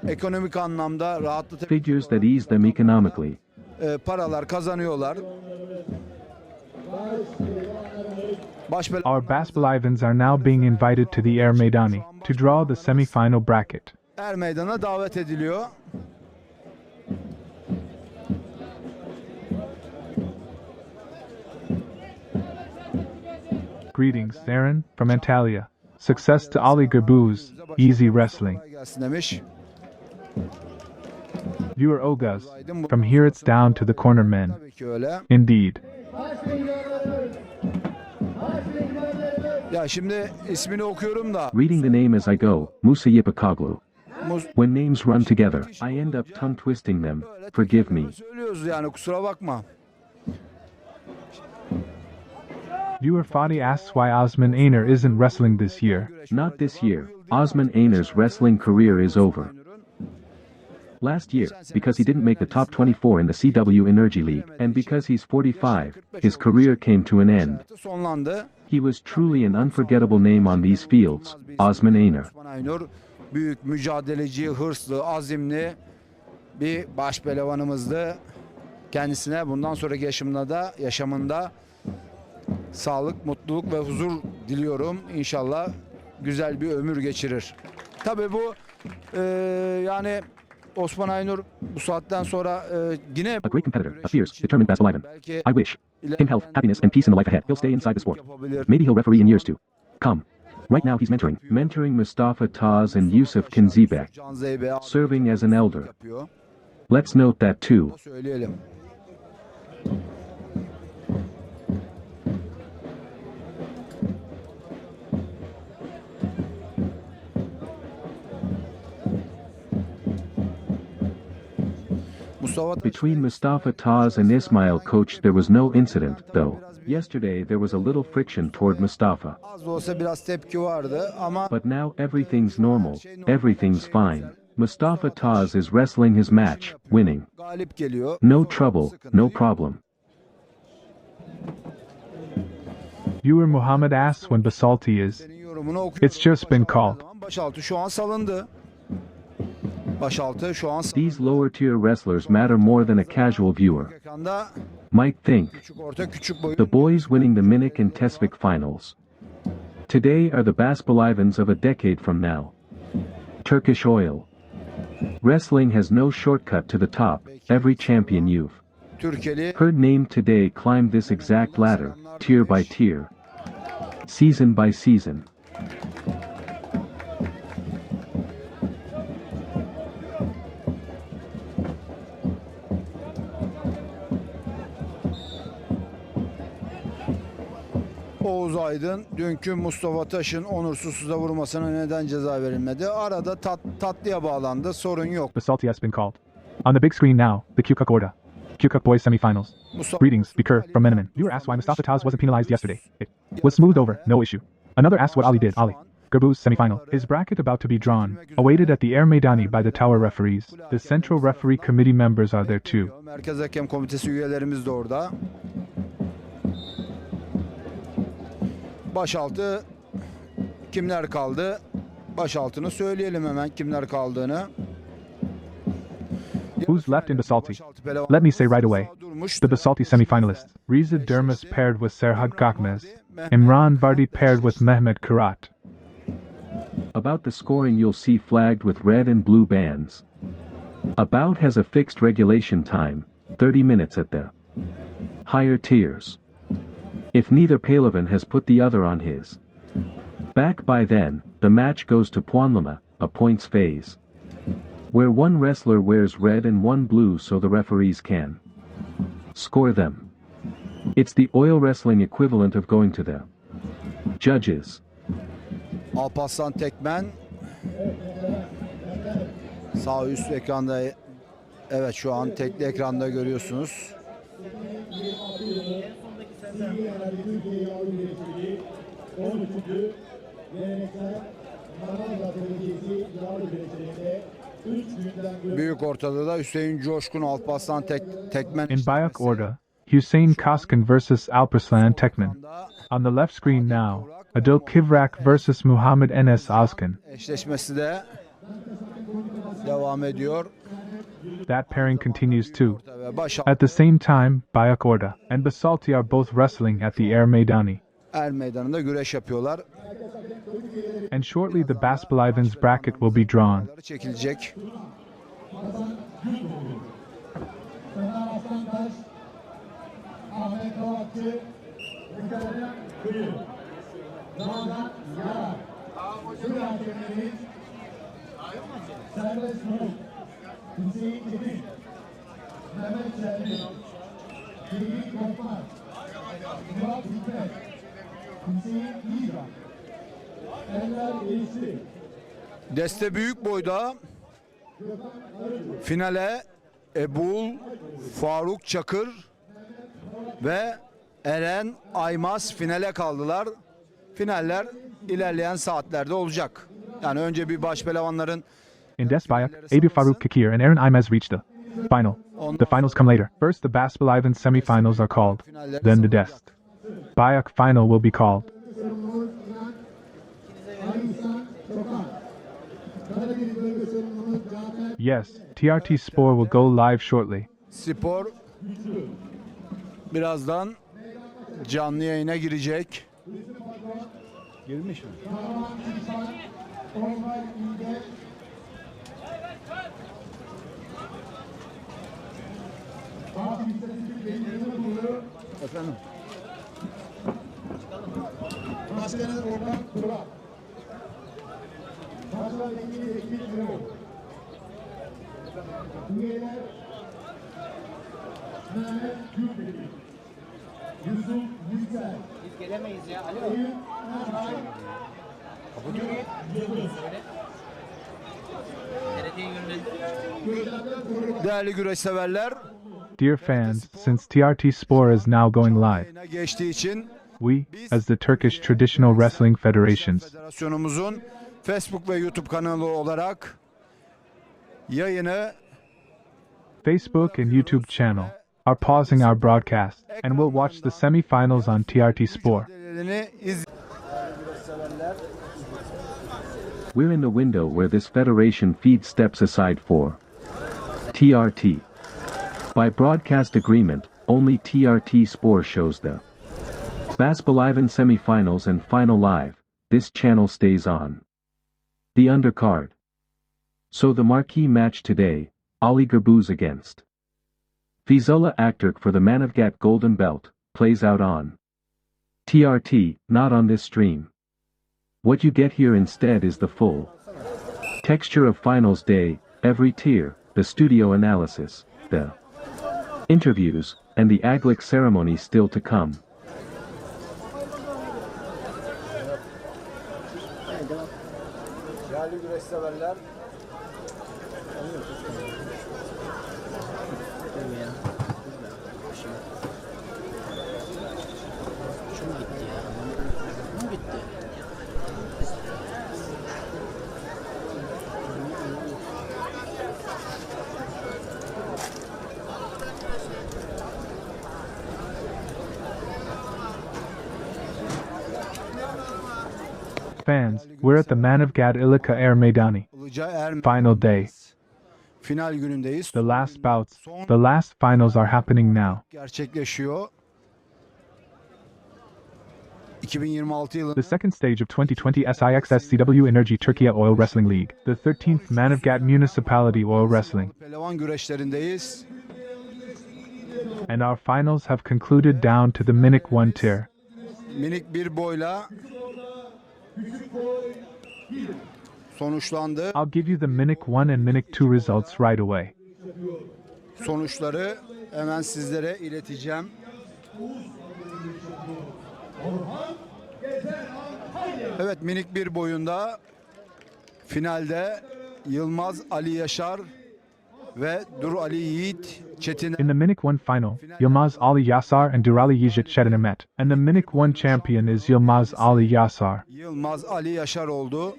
Ekonomik anlamda rahatlatabiliyor.
Figures that ease them economically.
Paralar kazanıyorlar. Başbela
Our Başpehlivans are now being invited to the Er Meydanı to draw the semi-final bracket.
Er Meydan'a davet ediliyor.
Greetings, Aaron, from Antalya. Success to Ali Gürbüz, easy wrestling.
Kolay gelsin demiş.
Viewer Oguz, from here it's down to the corner men.
Tabii ki öyle.
Indeed.
Ya şimdi ismini okuyorum da
Reading the name as I go, Musa Yipakoglu.
Mus-
When names run together, I end up tongue twisting them. Forgive me.
söylüyoruz yani kusura bakma.
Viewer Fadi asks why Osman Aynur isn't wrestling this year.
Not this year. Osman Aynur's wrestling career is over. Last year, because he didn't make the top 24 in the CW Enerji League, and because he's 45, his career came to an end.
Sonlandı.
He was truly an unforgettable name on these fields, Osman Aynur.
Osman Aynur büyük mücadeleci, hırslı, azimli bir başpehlivanımızdı. Kendisine bundan sonraki yaşamında sağlık, mutluluk ve huzur diliyorum. İnşallah güzel bir ömür geçirir. Tabii bu yani Osman Aynur bu saatten sonra yine
A great competitor, a fierce, determined Başpehlivan. I wish him health, happiness, and peace in the life ahead. He'll stay inside the sport. Maybe he'll referee in years to come. Right now he's mentoring Mustafa Taz and Yusuf Kinzibek,
Can Zeybe
serving as an elder.
yapıyor.
Let's note that too.
Söyleyelim. Mustafa
Between Mustafa Taz and Ismail Koç there was no incident, though. Yesterday there was a little friction toward Mustafa.
az da olsa biraz tepki vardı ama
But now everything's normal, everything's fine. Mustafa Taz is wrestling his match, winning.
galip geliyor.
No trouble, no problem.
Viewer Muhammad asks when Basalti is.
Senin yorumunu okuyorum.
It's just been called.
Başaltı şu an salındı. Başaltı şu an salındı.
These lower tier wrestlers matter more than a casual viewer
Ekranda
might think.
küçük orta küçük boyun.
The boys winning the Minik and Tesvik finals today are the Başpehlivans of a decade from now. Turkish Oil. Wrestling has no shortcut to the top, every champion you've
Türkiye'li
heard named today climbed this exact ladder, tier by tier, season by season.
Oğuz Aydın dünkü Mustafa Taş'ın onursuzuza vurmasına neden ceza verilmedi? Arada tatlıya bağlandı. Sorun yok.
Basalti has been called. On the big screen now, the Kukuk Orta. Kukuk Boys semifinals.
Mustafa
Greetings, Bikur, from Menemen. Viewer asks why Mustafa Taz wasn't penalized yesterday. It was smoothed over, no issue. Another asks what Ali did. Ali. Gürbüz semifinal. His bracket about to be drawn. Awaited at the Er Meydanı by the tower referees. The central referee committee members are there too.
Merkez Hakem Komitesi üyelerimiz de orada. Başaltı kimler kaldı? Başaltını söyleyelim hemen kimler kaldığını.
Who's left in Basalti? Let me say right away. The Basalti semi-finalists, Riza Dermis paired with Serhat Gakmez, Imran Vardi paired with Mehmet Kurat.
About the scoring you'll see flagged with red and blue bands. A bout has a fixed regulation time, 30 minutes at the higher tiers. If neither Pehlivans has put the other on his back by then, the match goes to puanlama, a points phase, where one wrestler wears red and one blue so the referees can score them. It's the oil wrestling equivalent of going to the judges.
Alparslan Tekmen sağ üst ekranda, evet şu an tekli ekranda görüyorsunuz. Büyük Ortada da Hüseyin Coşkun Alparslan Tekmen.
In Büyük Orta, Hüseyin Coşkun vs. Alparslan Tekmen. On the left screen now, Adil Kivrak vs. Muhammed Enes Özkan.
Eşleşmesi de devam ediyor.
That pairing continues too. At the same time, Büyük Orta and Basalti are both wrestling at the Er Meydanı.
Er Meydanı'nda güreş yapıyorlar.
And shortly the Başpehlivan's bracket will be drawn.
Çekilecek. Deste büyük boyda finale Ebul Faruk Çakır ve Eren Aymaz finale kaldılar. Finaller ilerleyen saatlerde olacak. Yani önce bir başpehlivanların
In Des Büyük, Ebu Faruk Kakir and Eren Aymaz reached the final. The finals come later. First the Başpehlivan semifinals are called, then the Dest Büyük final will be called. Yes, TRT Spor will go live shortly.
Spor birazdan canlı yayına girecek. Girmiş mi? Efendim?
Biz gelemeyiz ya. Ali
Değerli güreş severler,
Dear fans, since TRT Spor is now going live,
yayına geçtiği için
we, as the Turkish Traditional Wrestling Federations,
federasyonumuzun Facebook ve YouTube kanalı olarak yayını
Facebook and YouTube channel, are pausing our broadcast and will watch the semifinals on TRT Spor.
We're in the window where this federation feed steps aside for TRT. By broadcast agreement, only TRT Spor shows the Başpehlivan semifinals and final live. This channel stays on the undercard. So the marquee match today, Ali Gürbüz against Feyzullah Aktürk for the Manavgat Golden Belt, plays out on TRT, not on this stream. What you get here instead is the full texture of finals day, every tier, the studio analysis, the interviews, and the Ağalık ceremony still to come.
Değerli güreş severler,
Fans, we're at the Manavgat Ilıca Er Meydanı.
Ilıca Er
Final day.
final günündeyiz.
The last bouts, the last finals are happening now.
Gerçekleşiyor. 2026 yılında
The second stage of 2020 SIXSCW Enerji Türkiye Oil Wrestling League, the 13th Manavgat Municipality Oil Wrestling,
Pehlivans güreşlerindeyiz.
and our finals have concluded down to the minik 1 tier.
Minik bir boyla sonuçlandı.
I'll give you the minik 1 and minik 2 results right away.
Sonuçları hemen sizlere ileteceğim. Evet, minik bir boyunda finalde Yılmaz Ali Yaşar ve Dur Ali Yiğit Çetin
In the minik 1 final, Yılmaz Ali Yasar and Durali Yiğit Çetin met, and the minik 1 champion is Yılmaz Ali Yasar.
Yılmaz Ali Yaşar oldu.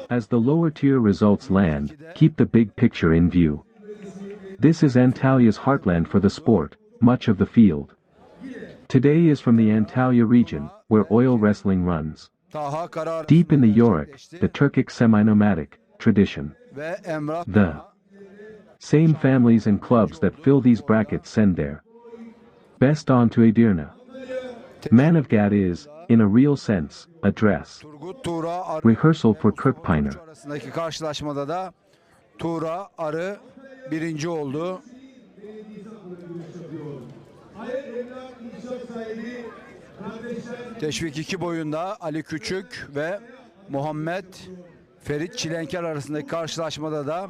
As the lower tier results land, keep the big picture in view. This is Antalya's heartland for the sport, much of the field. Today is from the Antalya region, where oil wrestling runs.
Taha Karar
Deep in the Yorick, the Turkic semi-nomadic tradition.
ve Emrah
The same families and clubs that fill these brackets send their best on to Edirne. Manavgat is, in a real sense, a dress
Turgut Tuğra
rehearsal for Kırkpınar.
arasındaki karşılaşmada da Tuğra Arı birinci oldu. Teşvik 2 boyunda Ali Küçük ve Muhammed Ferit Çilenker arasındaki karşılaşmada da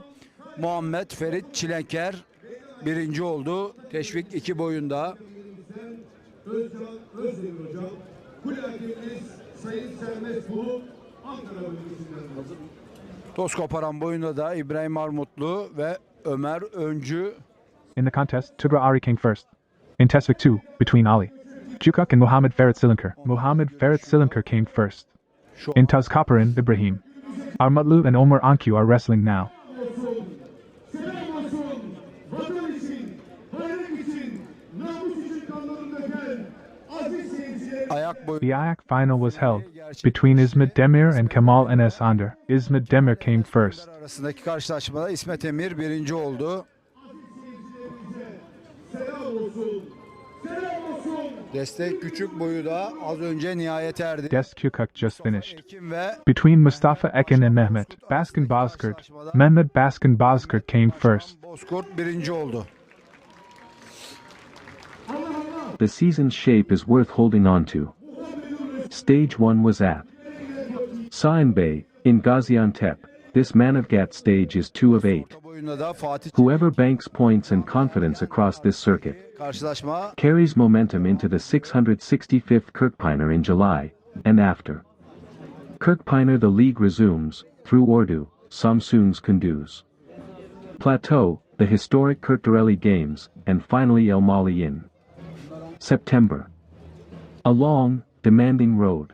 Muhammed Ferit Çilenker birinci oldu. Teşvik 2 boyunda. Toz koparan boyunda da İbrahim Armutlu ve Ömer Öncü.
In the contest, Tugra Ari came first. In Tesvik 2, between Ali Cukuk and Muhammad Ferit Silinker, Muhammad Ferit Silinker came first.
Şu
In Tazkaparan, Ibrahim Armutlu and Omar Anku are wrestling now.
Selam olsun. Vatan için, bayrak için, namus için kanlarını döken aziz seyirciler.
ayak boyu
The Ayak final was held between İsmet Demir and Kemal Enes Under. İsmet Demir came first.
arasındaki karşılaşmada İsmet Emir birinci oldu.
Selam olsun. Selam olsun.
Destek küçük boyu da az önce nihayet erdi.
Des Kukuk just finished.
Ekim ve
Between Mustafa Ekin and Mehmet Baskin Bozkurt, Mehmet Baskin Bozkurt came first.
Bozkurt birinci oldu.
The season's shape is worth holding on to. Stage 1 was at Sign Bay, in Gaziantep. This Manavgat stage is 2 of 8.
Orta boyunda da Fatih
Whoever banks points and confidence across this circuit
karşılaşma
carries momentum into the 665th Kırkpınar in July, and after. Kırkpınar the league resumes, through Ordu, Samsun's Kunduz Plateau, the historic Kırklareli Games, and finally El Mali in September. A long, demanding road.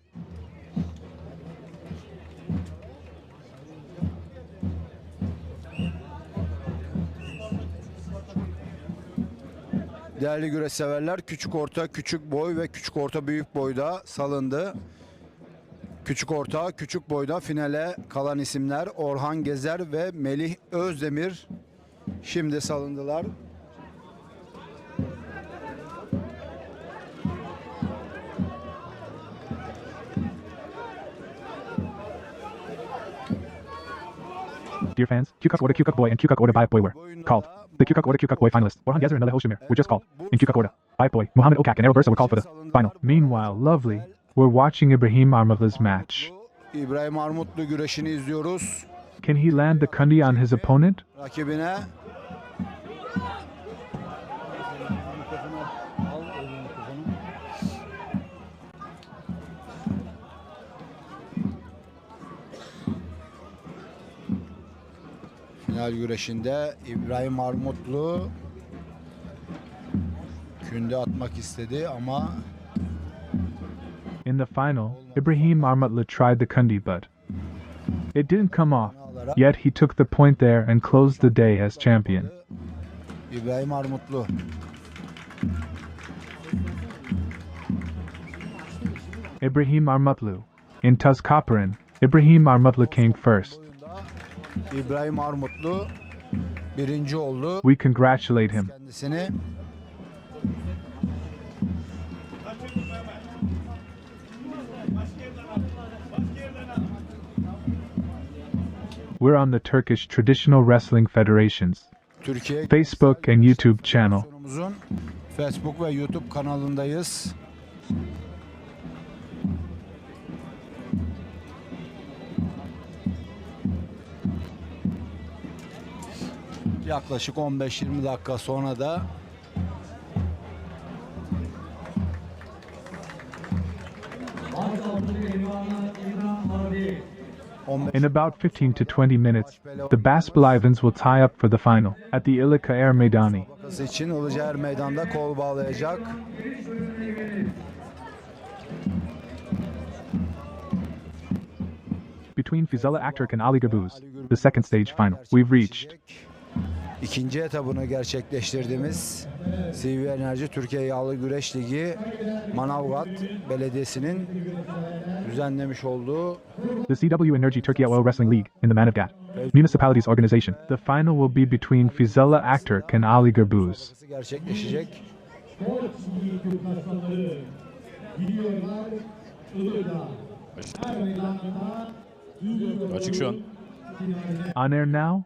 değerli güreş severler, küçük orta, küçük boy ve küçük orta büyük boyda salındı. Küçük orta, küçük boyda finale kalan isimler Orhan Gezer ve Melih Özdemir şimdi salındılar.
Dear fans, Kukuk Orta Kukuk Boy and Kukuk Orta Bayat Boy were called. The Kukuk Orta Kukuk Boy finalists, Orhan Gezer and Melih Özdemir, were just called. In Kukuk Orta, Bayat Boy, Muhammad Okak and Erol Bursa were called for the final. Meanwhile, lovely, we're watching Ibrahim Armavla's match.
İbrahim Armutlu güreşini izliyoruz.
Can he land the kundi on his opponent?
Rakibine final güreşinde İbrahim Armutlu künde atmak istedi ama
In the final, Ibrahim Armavla tried the kundi but it didn't come off. Yet he took the point there and closed the day as champion.
İbrahim Armutlu
Ibrahim Armutlu. In Tuzkoparan, Ibrahim Armutlu came first.
İbrahim Armutlu birinci oldu.
We congratulate him.
Kendisini
We're on the Turkish Traditional Wrestling Federation's
Türkiye
Facebook and YouTube channel.
Federasyonumuzun Facebook ve YouTube kanalındayız. Yaklaşık 15-20 dakika sonra da
In about 15 to 20 minutes, the Başpehlivans will tie up for the final at the Ilıca Er Meydanı.
için Ilıca Er Meydanı'nda kol bağlayacak.
Between Feyzullah Aktürk and Ali Gürbüz, the second stage final, we've reached.
İkinci etabını gerçekleştirdiğimiz CV Enerji Türkiye Yağlı Güreş Ligi Manavgat Belediyesi'nin düzenlemiş olduğu
The CW Enerji Türkiye Oil Wrestling League in the Manavgat Municipality's organization. The final will be between Feyzullah Aktürk and Ali Gürbüz.
gerçekleşecek.
Açık şu an.
On air now?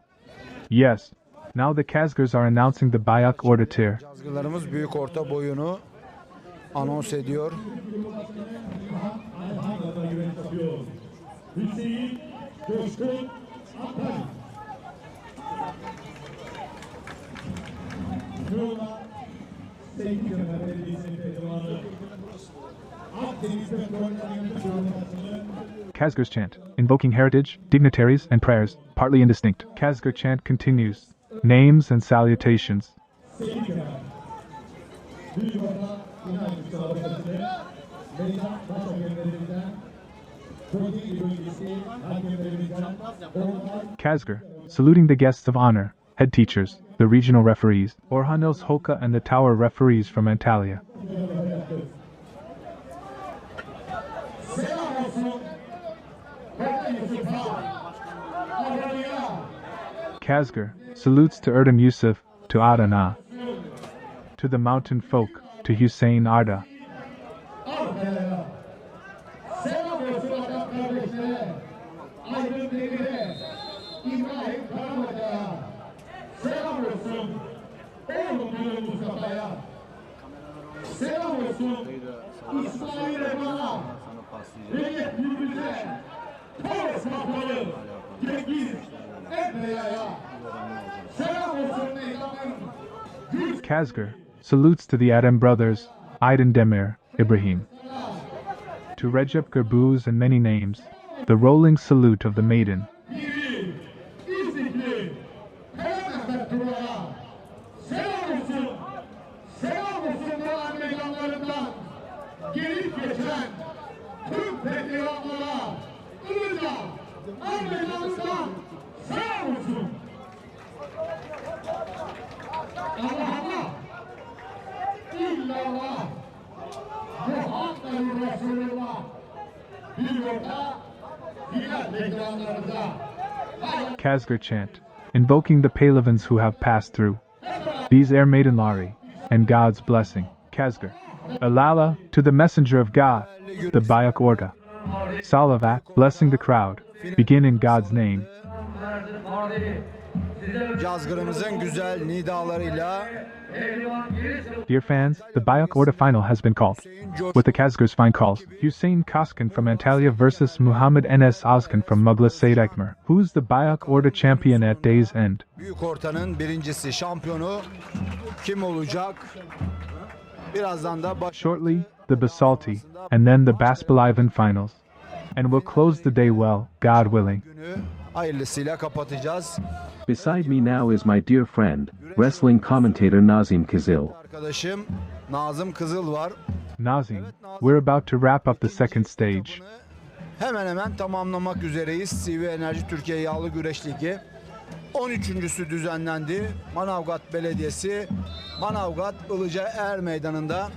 Yes. Now the cazgırs are announcing the bout order tier.
Cazgırlarımız büyük orta boyunu anons ediyor.
Kazgır's chant, invoking heritage, dignitaries, and prayers, partly indistinct. Kazgır chant continues. Names and salutations. Kazgır, saluting the guests of honor, head teachers, the regional referees, Orhan Holka and the tower referees from Antalya. Kazgır salutes to Erdem Yusuf, to Adana, to the mountain folk, to Hüseyin Arda. Kazgır salutes to the Adem brothers, Aydın Demir, Ibrahim. To Recep Gürbüz and many names, the rolling salute of the maiden. Kazgır chant, invoking the Pehlivans who have passed through these air maidenlari, and God's blessing. Kazgır, Alala, to the messenger of God, the Büyük Orta. Salavat, blessing the crowd, begin in God's name.
Cazgırımızın güzel nidalarıyla
Dear fans, the Büyük Orta final has been called. With the Kazgır's fine calls, Hüseyin Kaskin from Antalya versus Muhammed Enes Özkan from Muğla Saydakmar. Who's the Büyük Orta champion at day's end?
Büyük Orta'nın birincisi şampiyonu kim olacak? Birazdan da
Shortly, the Basalti, and then the Başpehlivan finals. And we'll close the day well, God willing.
günü hayırlısıyla kapatacağız.
Beside me now is my dear friend, wrestling commentator Nazım Kızıl.
Arkadaşım Nazım Kızıl var.
Nazim, we're about to wrap up the second stage.
Hemen hemen tamamlamak üzereyiz. CV Enerji Türkiye Yağlı Güreş Ligi 13.sü düzenlendi. Manavgat Belediyesi Manavgat Ilıca Er Meydanı'nda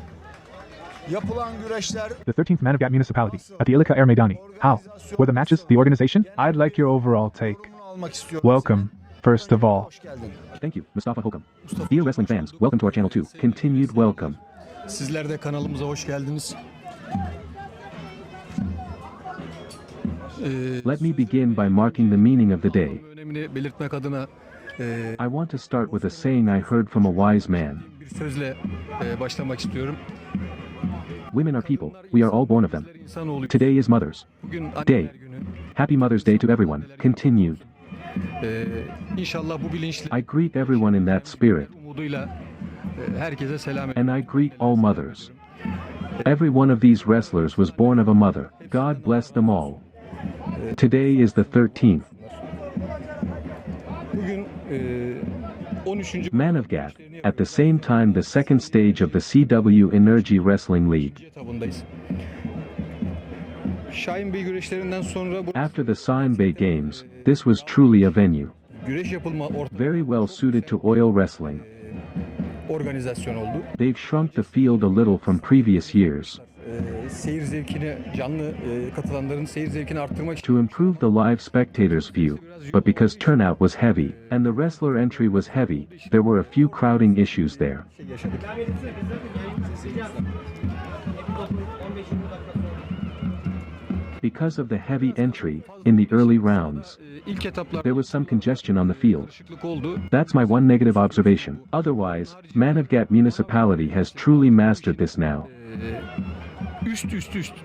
yapılan güreşler
The 13th Manavgat Municipality, at the Ilıca Er Meydanı. How? Were the matches, the organization? I'd like your overall take.
almak istiyorum.
Welcome, first of all.
Hoş geldin.
Thank you, Mustafa Hokum. Dear wrestling fans, welcome to our channel 2. Continued welcome.
Sizler de kanalımıza hoş geldiniz.
Let me begin by marking the meaning of the day.
Önemini belirtmek adına
I want to start with a saying I heard from a wise man.
bir sözle başlamak istiyorum.
Women are people, we are all born of them.
İnsanoğlu
Today is Mother's
bugün anneler
Day.
günü.
Happy Mother's Day to everyone. Continued.
İnşallah bu bilinçli
I greet everyone in that spirit,
umuduyla herkese selam
and I greet all mothers. Every one of these wrestlers was born of a mother. God bless them all. Today is the 13th.
Bugün 13.
Manavgat, at the same time the second stage of the CW Enerji Wrestling League.
etabındayız. Şahin Bey güreşlerinden sonra bu
After the Sine Bay Games, this was truly a venue.
güreş yapılma
Very well suited to oil wrestling.
organizasyon oldu.
They've shrunk the field a little from previous years.
Seyir zevkini, canlı katılanların seyir zevkini arttırmak için
To improve the live spectators' view, but because turnout was heavy, and the wrestler entry was heavy, there were a few crowding issues there.
yaşadık.
Because of the heavy entry, in the early rounds,
İlk etaplarda
there was some congestion on the field.
karışıklık oldu.
That's my one negative observation. Otherwise, Manavgat Municipality has truly mastered this now.
Üst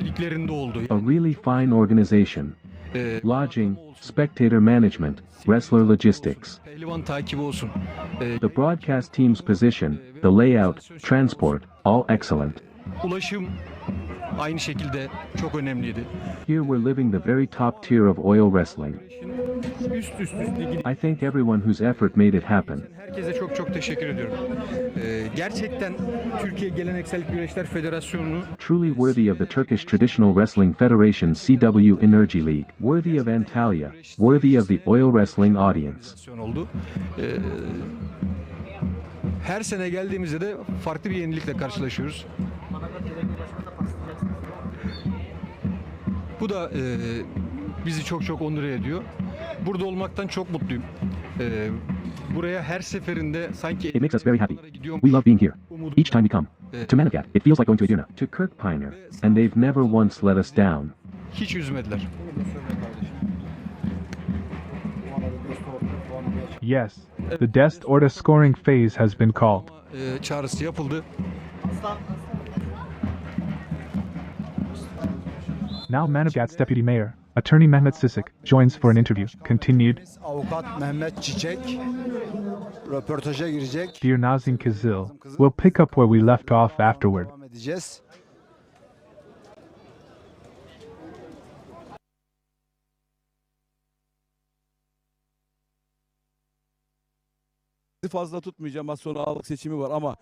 liglerinde oldu.
A really fine organization. Lodging, spectator management, wrestler logistics.
Pehlivan takibi olsun.
The broadcast team's position, the layout, transport, all excellent.
Ulaşım aynı şekilde çok önemliydi.
Here we're living the very top tier of oil wrestling.
Üst ligin
I thank everyone whose effort made it happen.
herkese çok teşekkür ediyorum. Gerçekten Türkiye Geleneksel Güreşler Federasyonu'nu
Truly worthy of the Turkish Traditional Wrestling Federation CW Enerji League, worthy of Antalya, worthy of the oil wrestling audience.
oldu. Her sene geldiğimizde de farklı bir yenilikle karşılaşıyoruz. Bu da bizi çok onur ediyor. Burada olmaktan çok mutluyum. Buraya her seferinde sanki
It makes us very happy. We love being here. Each time we come to Manavgat, it feels like going to Edirne, to Kırkpınar, and they've never once let us down.
hiç üzmediler.
Yes, the Dest Orta scoring phase has been called.
Çağrısı yapıldı.
Now Manavgat's Deputy Mayor, Attorney Mehmet Çiçek, joins for an interview. Continued.
Avukat Mehmet Çiçek röportaja girecek.
Dear Nazım Kızıl, we'll pick up where we left off afterward.
Devam edeceğiz.
Fazla tutmayacağım. Az sonra ağalık seçimi var ama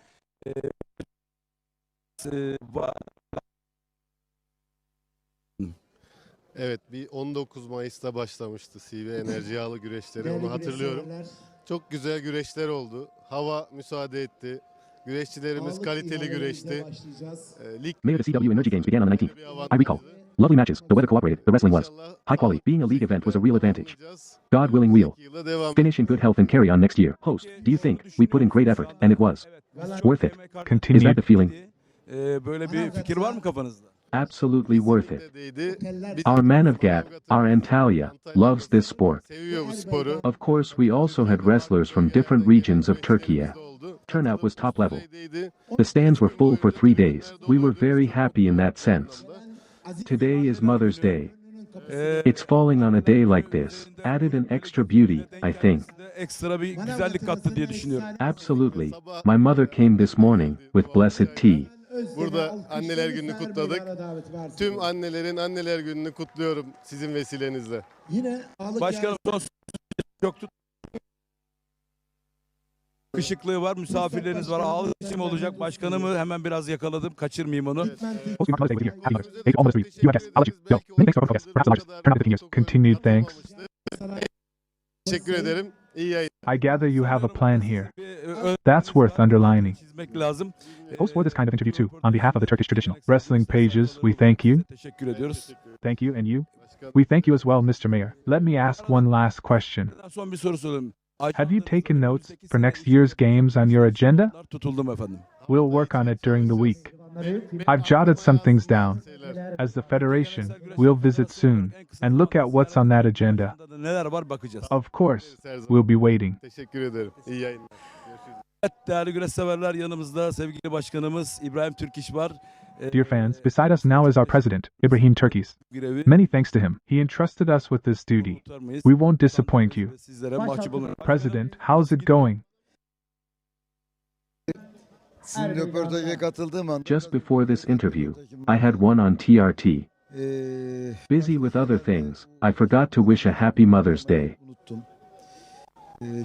Evet, bir 19 Mayıs'ta başlamıştı CV Enerji Yağlı güreşleri, onu hatırlıyorum. Çok güzel güreşler oldu. Hava müsaade etti. Güreşçilerimiz kaliteli güreşti. Lig
Mayor, the CW Energy Games began on the 19th. I recall. Lovely matches, the weather cooperated, the wrestling was high quality. Being a league event was a real advantage. God willing we'll finish in good health and carry on next year. Host, do you think we put in great effort and it was worth it? Is that
Continued.
the feeling?
Böyle bir fikir var mı kafanızda?
Absolutely worth it. Our Manavgat, our Antalya, loves this sport.
seviyor bu sporu.
Of course, we also had wrestlers from different regions of Turkey. Turnout was top level. The stands were full for 3 days. We were very happy in that sense. Today is Mother's Day. It's falling on a day like this. Added an extra beauty, I think.
Ekstra bir güzellik kattı diye düşünüyorum.
Absolutely. My mother came this morning with blessed tea.
Burada anneler gününü kutladık. Tüm annelerin anneler gününü kutluyorum sizin vesilenizle.
Başkanım son çok tut. Işıklığı var, misafirleriniz var. Ağalık seçimi olacak. Başkanımı hemen biraz yakaladım. Kaçırmayayım onu.
Hosting Mother's Day with you here. Happy Mother's. Thank you all mothers for you. You have guests. I'll let you go. Many thanks to our focus. Perhaps the largest. Turn out the 15 years. Continued thanks.
Teşekkür ederim. İyi yayın.
I gather you have a plan here. That's worth underlining.
Çizmek lazım.
Host for this kind of interview too. On behalf of the Turkish Traditional Wrestling pages, we thank you.
Teşekkür ediyoruz.
Thank you, and you? We thank you as well, Mr. Mayor. Let me ask one last question.
Son bir soru sorayım.
Have you taken notes for next year's games on your agenda?
Tutuldum efendim.
We'll work on it during the week. I've jotted some things down. As the Federation, we'll visit soon and look at what's on that agenda.
Neler var bakacağız.
Of course, we'll be waiting.
Teşekkür ederim. İyi yayınlar.
Evet, değerli güreş severler, yanımızda sevgili başkanımız İbrahim Türkiş var.
Dear fans, beside us now is our president, İbrahim Türkiş.
Görevi
Many thanks to him. He entrusted us with this duty.
kurtarmayız.
We won't disappoint you.
Sizlere mahcup olun.
President, how's it going?
Sizin röportaja katıldığım an
Just before this interview, I had one on TRT. Busy with other things, I forgot to wish a happy Mother's Day.
unuttum.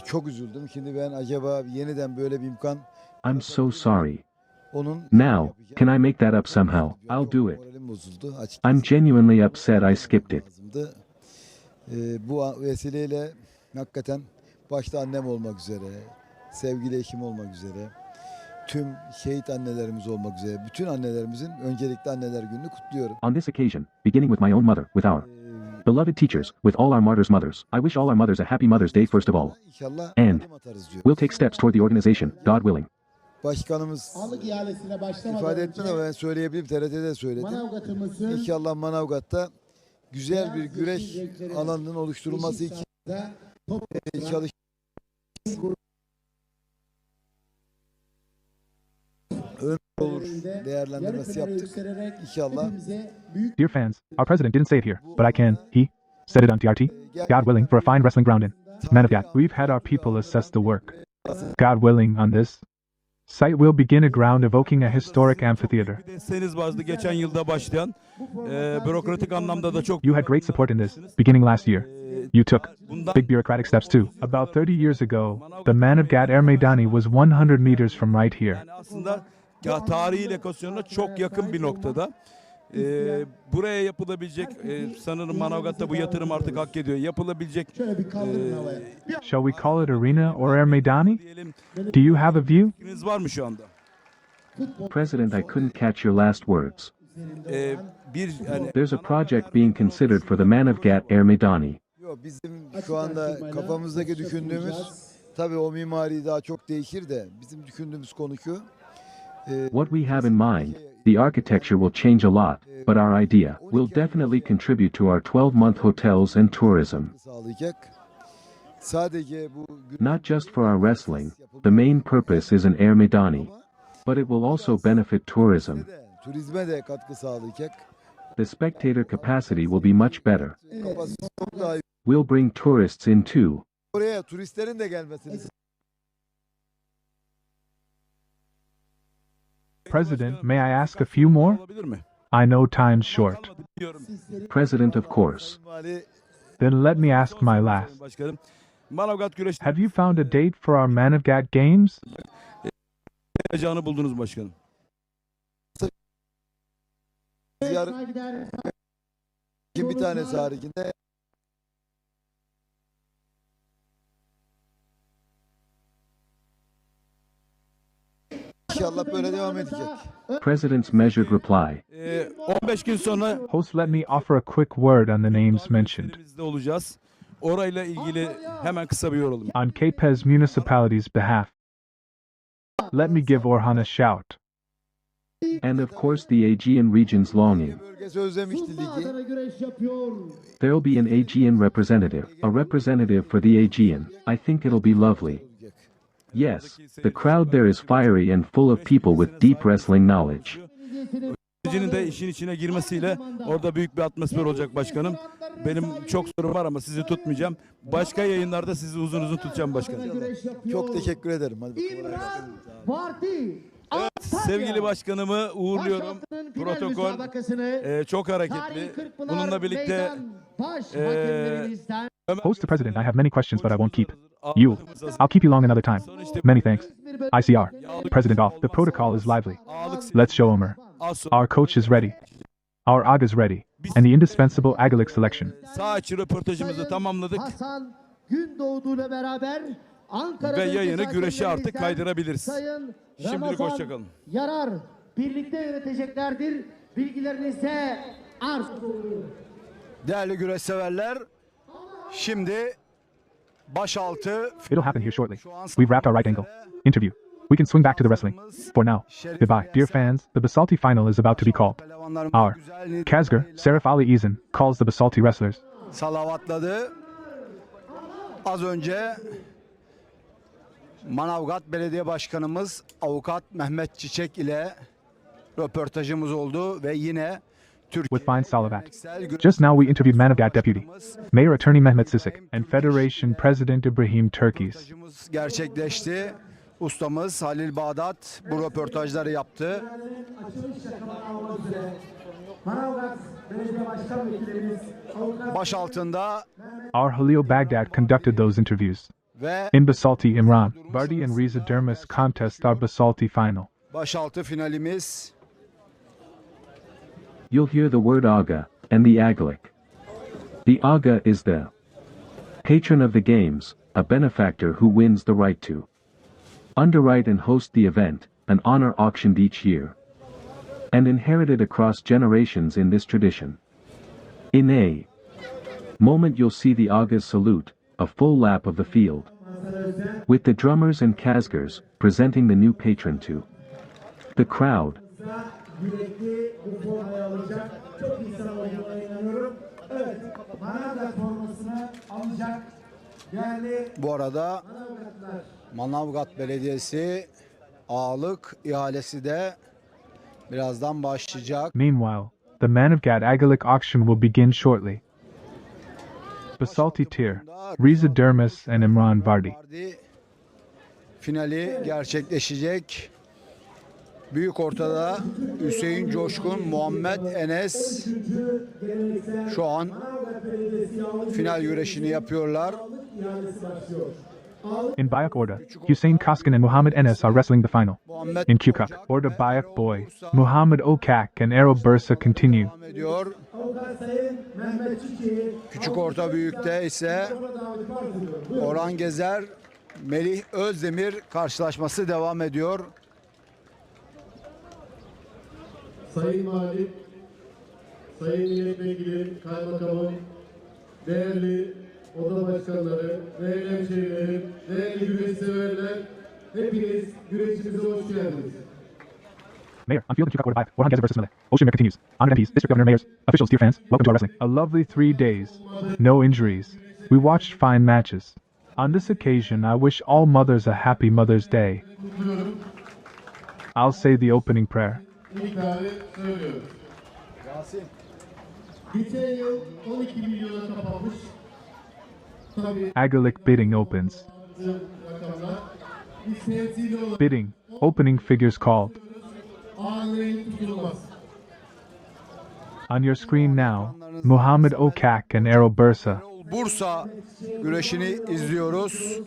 Çok üzüldüm. Şimdi ben acaba yeniden böyle bir imkan
I'm so sorry.
onun
Now, can I make that up somehow? I'll do it.
Moralim bozuldu. Açıkçası
I'm genuinely upset I skipped it.
lazımdı. Bu vesileyle hakikaten başta annem olmak üzere, sevgili eşim olmak üzere, tüm şehit annelerimiz olmak üzere, bütün annelerimizin öncelikle anneler gününü kutluyorum.
On this occasion, beginning with my own mother, with our beloved teachers, with all our martyrs' mothers, I wish all our mothers a happy Mother's Day first of all.
İnşallah
And
adım atarız diyor.
we'll take steps toward the organization, God willing.
Başkanımız
Ağalık ihalesine başlamadan
ifade etmedi ama ben söyleyebilirim, TRT'de söyledim.
Manavgat'ımızın
İnşallah Manavgat'ta güzel bir güreş alanının oluşturulması için
top
çalış. Ömür olur değerlendirmesi yaptık. İnşallah.
Dear fans, our president didn't say it here, but I can. He said it on TRT. God willing, for a fine wrestling ground in Manavgat. We've had our people assess the work. God willing, on this site will begin a ground evoking a historic amphitheater.
Bir desteğiniz vardı geçen yılda başlayan. Bürokratik anlamda da çok.
You had great support in this, beginning last year. You took big bureaucratic steps too. About 30 years ago, the Manavgat Er Meydanı was 100 meters from right here.
Yani aslında ya tarihi lokasyonuna çok yakın bir noktada. Buraya yapılabilecek, sanırım Manavgat'ta bu yatırım artık hak ediyor. Yapılabilecek
şöyle bir kaldırın havaya.
Shall we call it arena or Er Meydanı?
diyelim,
Do you have a view?
fikriniz var mı şu anda?
President, I couldn't catch your last words.
Yani
There's a project being considered for the Manavgat Er Meydanı.
Yok, bizim şu anda kafamızdaki düşündüğümüz tabii o mimari daha çok değişir de bizim düşündüğümüz konu şu.
What we have in mind, the architecture will change a lot, but our idea will definitely contribute to our 12-month hotels and tourism.
Sağlayacak. Sadece bu
Not just for our wrestling, the main purpose is an Er Meydanı, but it will also benefit tourism.
turizme de katkı sağlayacak.
The spectator capacity will be much better.
Kapasitesi çok daha yüksek.
We'll bring tourists in too.
Oraya turistlerin de gelmesini
President, may I ask a few more?
olabilir mi?
I know time's short.
Diyorum.
President, of course.
mimari
Then let me ask my last.
Başkanım. Manavgat güreş
Have you found a date for our Manavgat Games?
yapacağını buldunuz başkanım.
yarın bir tanesi haricinde İnşallah böyle devam edecek.
President's measured reply.
15 gün sonra
Host, let me offer a quick word on the names mentioned.
bizde olacağız. Orayla ilgili hemen kısa bir yorum.
On Capes Municipality's behalf, let me give Orhan a shout.
And of course the Aegean region's longing.
Bölgesi özlemişti ligi.
Adana güreş yapıyor.
There'll be an Aegean representative, a representative for the Aegean. I think it'll be lovely. Yes, the crowd there is fiery and full of people with deep wrestling knowledge.
Enerji'nin de işin içine girmesiyle orada büyük bir atmosfer olacak başkanım. Benim çok sorum var ama sizi tutmayacağım. Başka yayınlarda sizi uzun uzun tutacağım başkanım.
Güreş yapıyor.
Çok teşekkür ederim. Hadi bakalım.
İmran Parti.
Sevgili başkanımı uğurluyorum.
Başhaftanın final
Protokol
müsabakasını
çok
tarihi
hareketli.
Kırkpınar
Bununla birlikte
Meydan baş hakemlerimizden
Host the President, I have many questions but I won't keep you. I'll keep you long another time. Many thanks. ICR. President off. The protocol is lively. Let's show Omer. Our coach is ready. Our Aga's ready. And the indispensable Agalık selection.
Sağ içi röportajımızı tamamladık
Hasan Gündoğdu'yla beraber Ankara
ve yayını
bölgesi
güreşe artık
hakemlerimizden
kaydırabiliriz.
Sayın
Şimdilik
Ramazan
hoşçakalın.
Yarar birlikte yöneteceklerdir. Bilgilerinize arz oluyor.
Değerli güreş severler, şimdi başaltı
It'll happen here shortly. We've wrapped our right angle. Interview. We can swing back to the wrestling. For now, goodbye, dear fans. The Basalti final is about to be called. Our Cazgır, Serif Ali Izin, calls the Basalti wrestlers.
salavatladı. Az önce Manavgat Belediye Başkanımız Avukat Mehmet Çiçek ile röportajımız oldu ve yine Türkiye
With fine Salavat. Just now we interviewed Manavgat Deputy, Mayor Attorney Mehmet Çiçek, and Federation President İbrahim Türkiş.
röportajımız gerçekleşti. Ustamız Halil Bağdat bu röportajları yaptı.
Manavgat Belediye Başkan Vekilimiz Avukat
Baş altında
Our Halil Baghdad conducted those interviews.
ve
In Basalti İmran, Bardi and Riza Dermis contest our Basalti final.
başaltı finalimiz.
You'll hear the word Aga and the Ağalık. The Aga is the patron of the games, a benefactor who wins the right to underwrite and host the event, an honor auctioned each year, and inherited across generations in this tradition. In a moment you'll see the Aga's salute, a full lap of the field, with the drummers and cazgırs presenting the new patron to the crowd.
yürekli bu formayı alacak. Çok insan olduğuna inanıyorum. Evet, Manavgat formasını alacak. Yani
Bu arada
Manavgatlar
Manavgat Belediyesi Ağalık ihalesi de birazdan başlayacak.
Meanwhile, the Manavgat Ağalık auction will begin shortly. Basalti Tir, Riza Dermis and İmran Bardi.
Finali gerçekleşecek. Büyük Ortada Hüseyin Coşkun, Muhammed Enes şu an final güreşini yapıyorlar.
In Bayak Orda, Hüseyin Kaskin and Muhammed Enes are wrestling the final.
Muhammed
In Kukak, Orda Bayak Boy, Muhammed Okak and Erol Bursa continue.
devam ediyor.
Avukat Sayın Mehmet Çiçek'i
Küçük Orta Büyük'te ise Orhan Gezer, Melih Özdemir karşılaşması devam ediyor.
Sayın Valim, Sayın Milletvekili, Kaymakamım, değerli oda başkanları, değerli hemşehrilerim, değerli güreş severler, hepiniz güreşimize hoş geldiniz.
Mayor, on field in Kukak Orda Bayak, Orhan Gezer versus Melih. Ocean Mayor continues. Honored MPs, District Governor, Mayors, officials, dear fans, welcome to our wrestling. A lovely 3 days. No injuries. We watched fine matches. On this occasion, I wish all mothers a happy Mother's Day. I'll say the opening prayer.
İlk tane söylüyorum. Geçen yıl 12 milyona kapanmış. Tabii
Ağalık bidding opens.
rakamlar. Biz temsili olarak
Bidding. Opening figures called.
ağırlayın tutulmaz.
On your screen now, Muhammed Okak and Erol Bursa.
Bursa güreşini izliyoruz.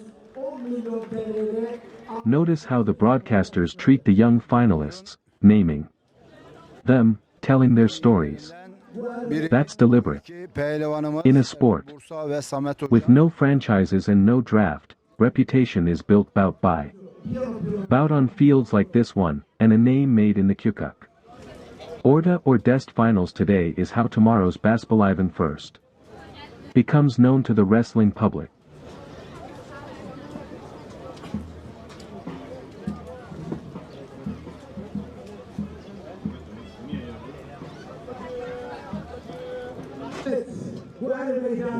Notice how the broadcasters treat the young finalists, naming them, telling their stories. That's deliberate.
Pehlivanımız
In a sport
Bursa ve Samet Hoca.
with no franchises and no draft, reputation is built bout by bout on fields like this one, and a name made in the Kukak. Orta or Dest finals today is how tomorrow's Başpehlivan first becomes known to the wrestling public.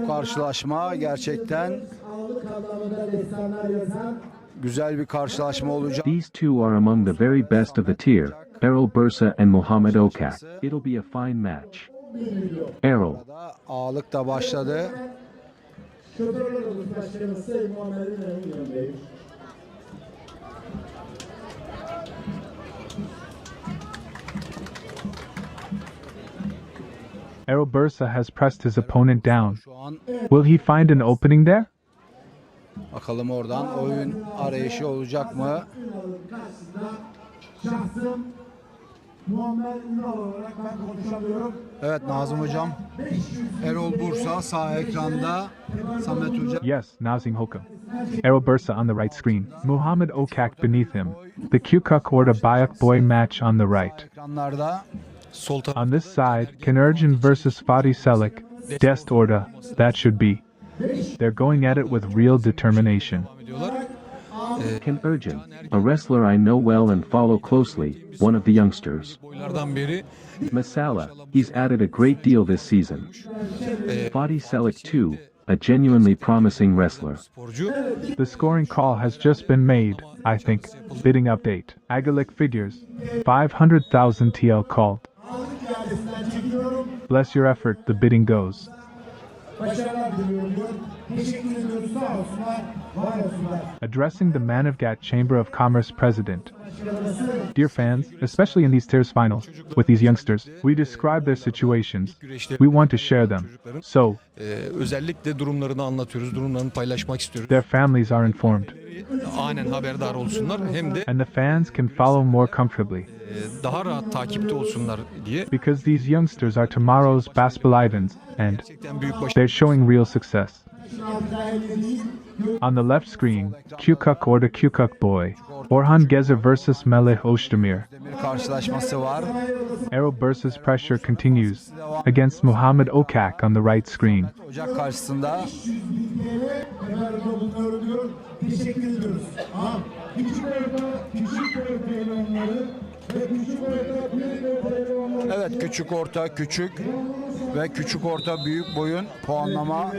Bu karşılaşma gerçekten güzel bir karşılaşma olacak.
These two are among the very best of the tier, Erol Bursa and Muhammed Okak. It'll be a fine match. Erol,
Ağalık da başladı.
Şoförler Odası Başkanı Sayın Muhammed Enes'in yanındayım.
Erol Bursa has pressed his opponent down.
Şu an
Will he find an opening there?
bakalım oradan oyun arayışı olacak mı?
Karşısında şahsım Muhammed Ünal olarak ben konuşamıyorum.
Evet Nazım Hocam. Erol Bursa sağ ekranda. Samet Hoca.
Yes, Nazim Hokum. Erol Bursa on the right screen. Muhammed Okak beneath him. The Kukak Orta Bayak Boy match on the right.
Ekranlarda
Sol taraf
On this side, Enerji versus Fatih Selik. Dest orada, that should be. They're going at it with real determination.
ediyorlar.
Enerji, a wrestler I know well and follow closely, one of the youngsters.
Boylardan beri
Masala, he's added a great deal this season. Fatih Selik too, a genuinely promising wrestler.
sporcu.
The scoring call has just been made, I think. Bidding update. Ağalık figures. 500,000 TL called. Bless your effort, the bidding goes.
Başarılar diliyorum diyor. Teşekkür ediyoruz. Sağ olsunlar. Var olsunlar.
Addressing the Manavgat Chamber of Commerce president. Dear fans, especially in these TRT finals, with these youngsters, we describe their situations. We want to share them. So,
Özellikle durumlarını anlatıyoruz, durumlarını paylaşmak istiyoruz.
their families are informed.
Anen haberdar olsunlar hem de
And the fans can follow more comfortably.
daha rahat takipte olsunlar diye.
Because these youngsters are tomorrow's Başpehlivan, and
Gerçekten büyük
they're showing real success. On the left screen, Kukuk or the Kukuk boy. Orhan Gezer vs Melih Özdemir.
Bir karşılaşması var.
Arrow versus pressure continues against Muhammed Okak on the right screen.
Ocak karşısında
Bulunuyorum diyor. Teşekkür ediyoruz. Küçük pehlivanları ve küçük orta büyük pehlivanları.
evet küçük orta küçük ve küçük orta büyük boyun puanlama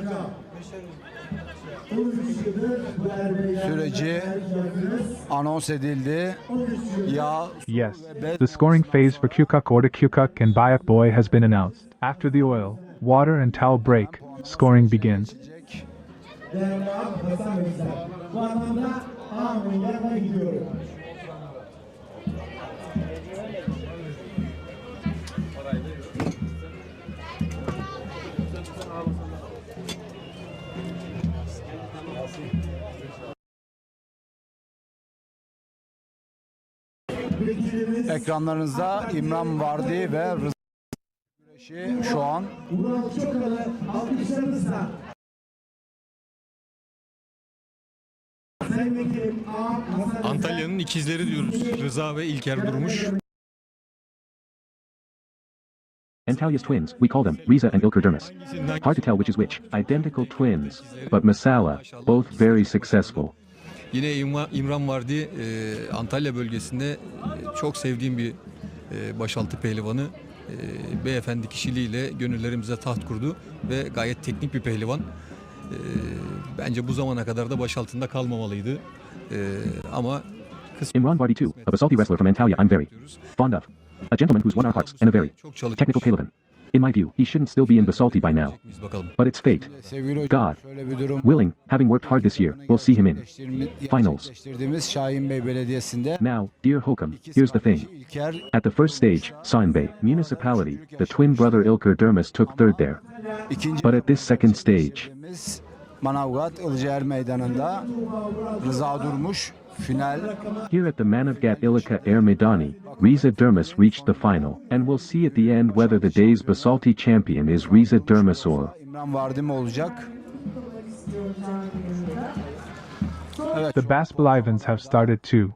süreci anons edildi.
Yes, the scoring phase for Kukuk or the Kukuk and Bayak boy has been announced. After the oil, water and towel break, scoring begins.
Değerli Hasan Özden. Bu anlamda Ağalık'ın yanına gidiyorum.
Ekranlarınızda İmran vardı ve Rıza güreşi şu an
Murat Çokalı alkışlarınızla. Sayın Vekilim Hasan
Antalya'nın ikizleri diyoruz. Rıza ve İlker Durmuş.
Antalya's twins, we call them Riza and İlker Durmuş. Hard to tell which is which. Identical twins, but Masala, both very successful.
Yine İmran vardı. Antalya bölgesinde çok sevdiğim bir başaltı pehlivanı. Beyefendi kişiliğiyle gönüllerimize taht kurdu ve gayet teknik bir pehlivan. Bence bu zamana kadar da başaltında kalmamalıydı. Ama
İmran Vardy too, a basalti wrestler from Antalya I'm very fond of. A gentleman who's won our hearts and a very technical pehlivan. In my view, he shouldn't still be in basalti by now. But it's fate.
sevgili hocam
God,
şöyle bir durum
willing, having worked hard this year, we'll see him in finals.
gerçekleştirdiğimiz Şahin Bey Belediyesi'nde
Now, dear Hokum, here's the thing.
İlker
At the first stage, Sahinbey Municipality, the twin brother İlker Durmuş took third there.
ikinci
But at this second stage,
Manavgat Ilıca Er Meydanı'nda Rıza Durmuş final.
Here at the Manavgat Ilıca Er Meydanı, Riza Durmuş reached the final, and we'll see at the end whether the day's basalti champion is Riza Durmuş or
İmran vardı mı olacak?
The Başpehливans have started too.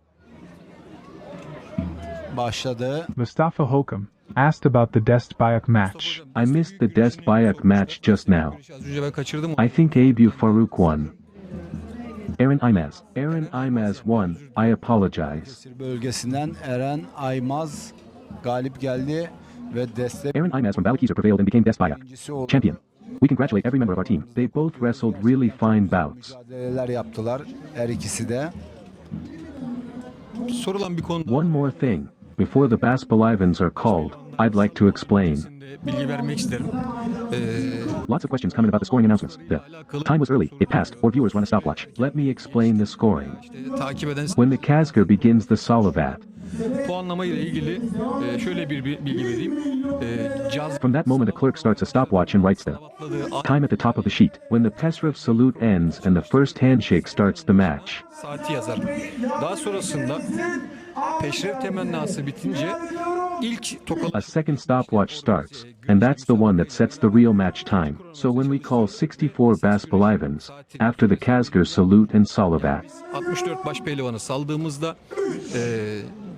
Başladı.
Mustafa Hokum asked about the Dest Bayak match.
I missed the Dest Bayak match just now.
Az önce ben kaçırdım.
I think Abu Farouk won. Eren Aymaz won. I apologize.
Bölgesinden Eren Aymaz galip geldi ve destek
Eren Aymaz from Balıkesir prevailed and became Dest Bayak champion. We congratulate every member of our team. They both wrestled really fine bouts.
mücadeleler yaptılar her ikisi de.
Sorulan bir konu.
One more thing. Before the Başpehливans are called, I'd like to explain.
Bilgi vermek isterim.
Lots of questions coming about the scoring announcements. The time was early, it passed, or viewers run a stopwatch. Let me explain the scoring.
Takip eden
When the cazgır begins the salavat,
puanlama ile ilgili şöyle bir bilgi vereyim. Caz
from that moment a clerk starts a stopwatch and writes the time at the top of the sheet. When the pesrif salute ends and the first handshake starts the match.
saati yazar. Daha sonrasında peşref temennası bitince ilk tokalı
A second stopwatch starts, and that's the one that sets the real match time. So when we call 64 Başpehливans, after the cazgır salute and salavat,
64 başpehlivanı saldığımızda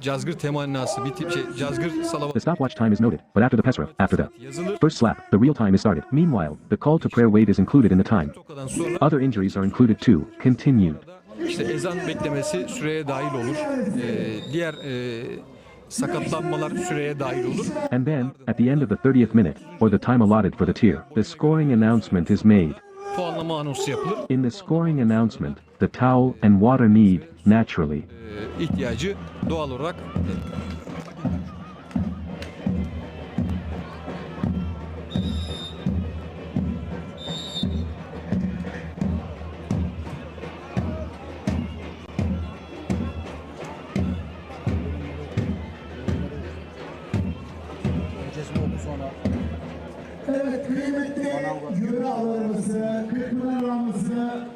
cazgır temannası, bir tip cazgır salavat
The stopwatch time is noted, but after the pesra, after the
yazılır.
first slap, the real time is started. Meanwhile, the call to prayer wait is included in the time.
Tokadan sonra
Other injuries are included too. Continued.
işte ezan beklemesi süreye dahil olur. Diğer sakatlanmalar süreye dahil olur.
And then, at the end of the 30th minute, or the time allotted for the tier, the scoring announcement is made.
Puanlama anonsu yapılır.
In the scoring announcement, the towel and water need, naturally,
İhtiyacı doğal olarak
Öncesi oldu sonra.
Evet, kıymetli yöre ağlarımızı, Kırkpınar ağımızı,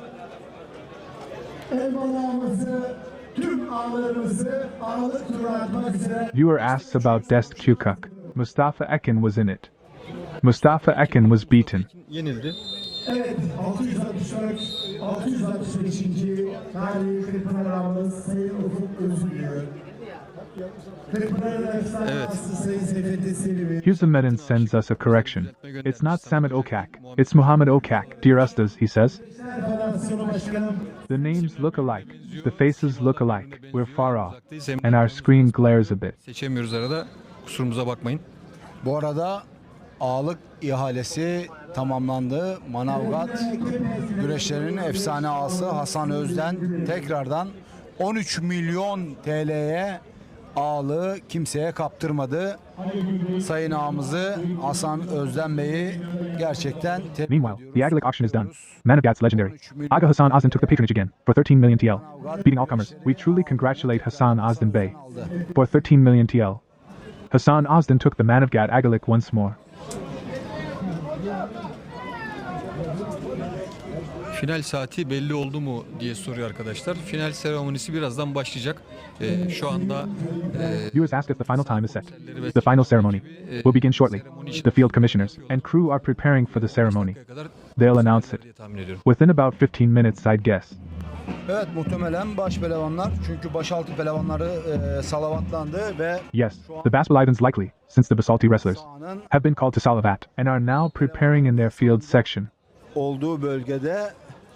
Elvan ağımızı, tüm ağlarımızı Ağalık turu atmak üzere
Viewer asks about Dest Kukuk. Mustafa Ekin was in it. Mustafa Ekin was beaten.
yenildi.
evet 665. tarihi Kırkpınar ağımız Sayın Ufuk Özgür. Kırkpınar'ın efsanesi Sayın Seyfettin Selim'i.
Hüsamedin sends us a correction. It's not Samet Okak, it's Muhammad Okak, dear Ustas, he says.
Federasyonu Başkanım
The names look alike, the faces look alike, we're far off, and our screen glares a bit.
Seçemiyoruz arada. Kusurumuza bakmayın.
Bu arada Ağalık ihalesi tamamlandı. Manavgat güreşlerinin efsane ağası Hasan Özden tekrardan 13 milyon TL'ye Ağalığı kimseye kaptırmadı. Sayın ağamızı Hasan Özden Bey'i gerçekten tebrik
Meanwhile,
ediyoruz.
the Ağalık auction is done. Manavgat's legendary. Aga Hasan Özden took the patronage again, for 13 million TL. Beating all comers, we truly congratulate Hasan Özden Bey. For 13 million TL. Hasan Özden took the Manavgat Ağalık once more.
Final saati belli oldu mu diye soruyor arkadaşlar. Final seremonisi birazdan başlayacak. Şu anda
Viewers asked if the final time is set. The final ceremony will begin shortly. The field commissioners and crew are preparing for the ceremony.
kadar
They'll announce it
diye tahmin ediyorum.
within about 15 minutes, I'd guess.
Evet, muhtemelen başpehlivanlar, çünkü başaltı pehlivanları salavatlandı ve
Yes, the Baspehlivans likely, since the Basalti wrestlers
sahanın
have been called to Salavat and are now preparing in their field section.
olduğu bölgede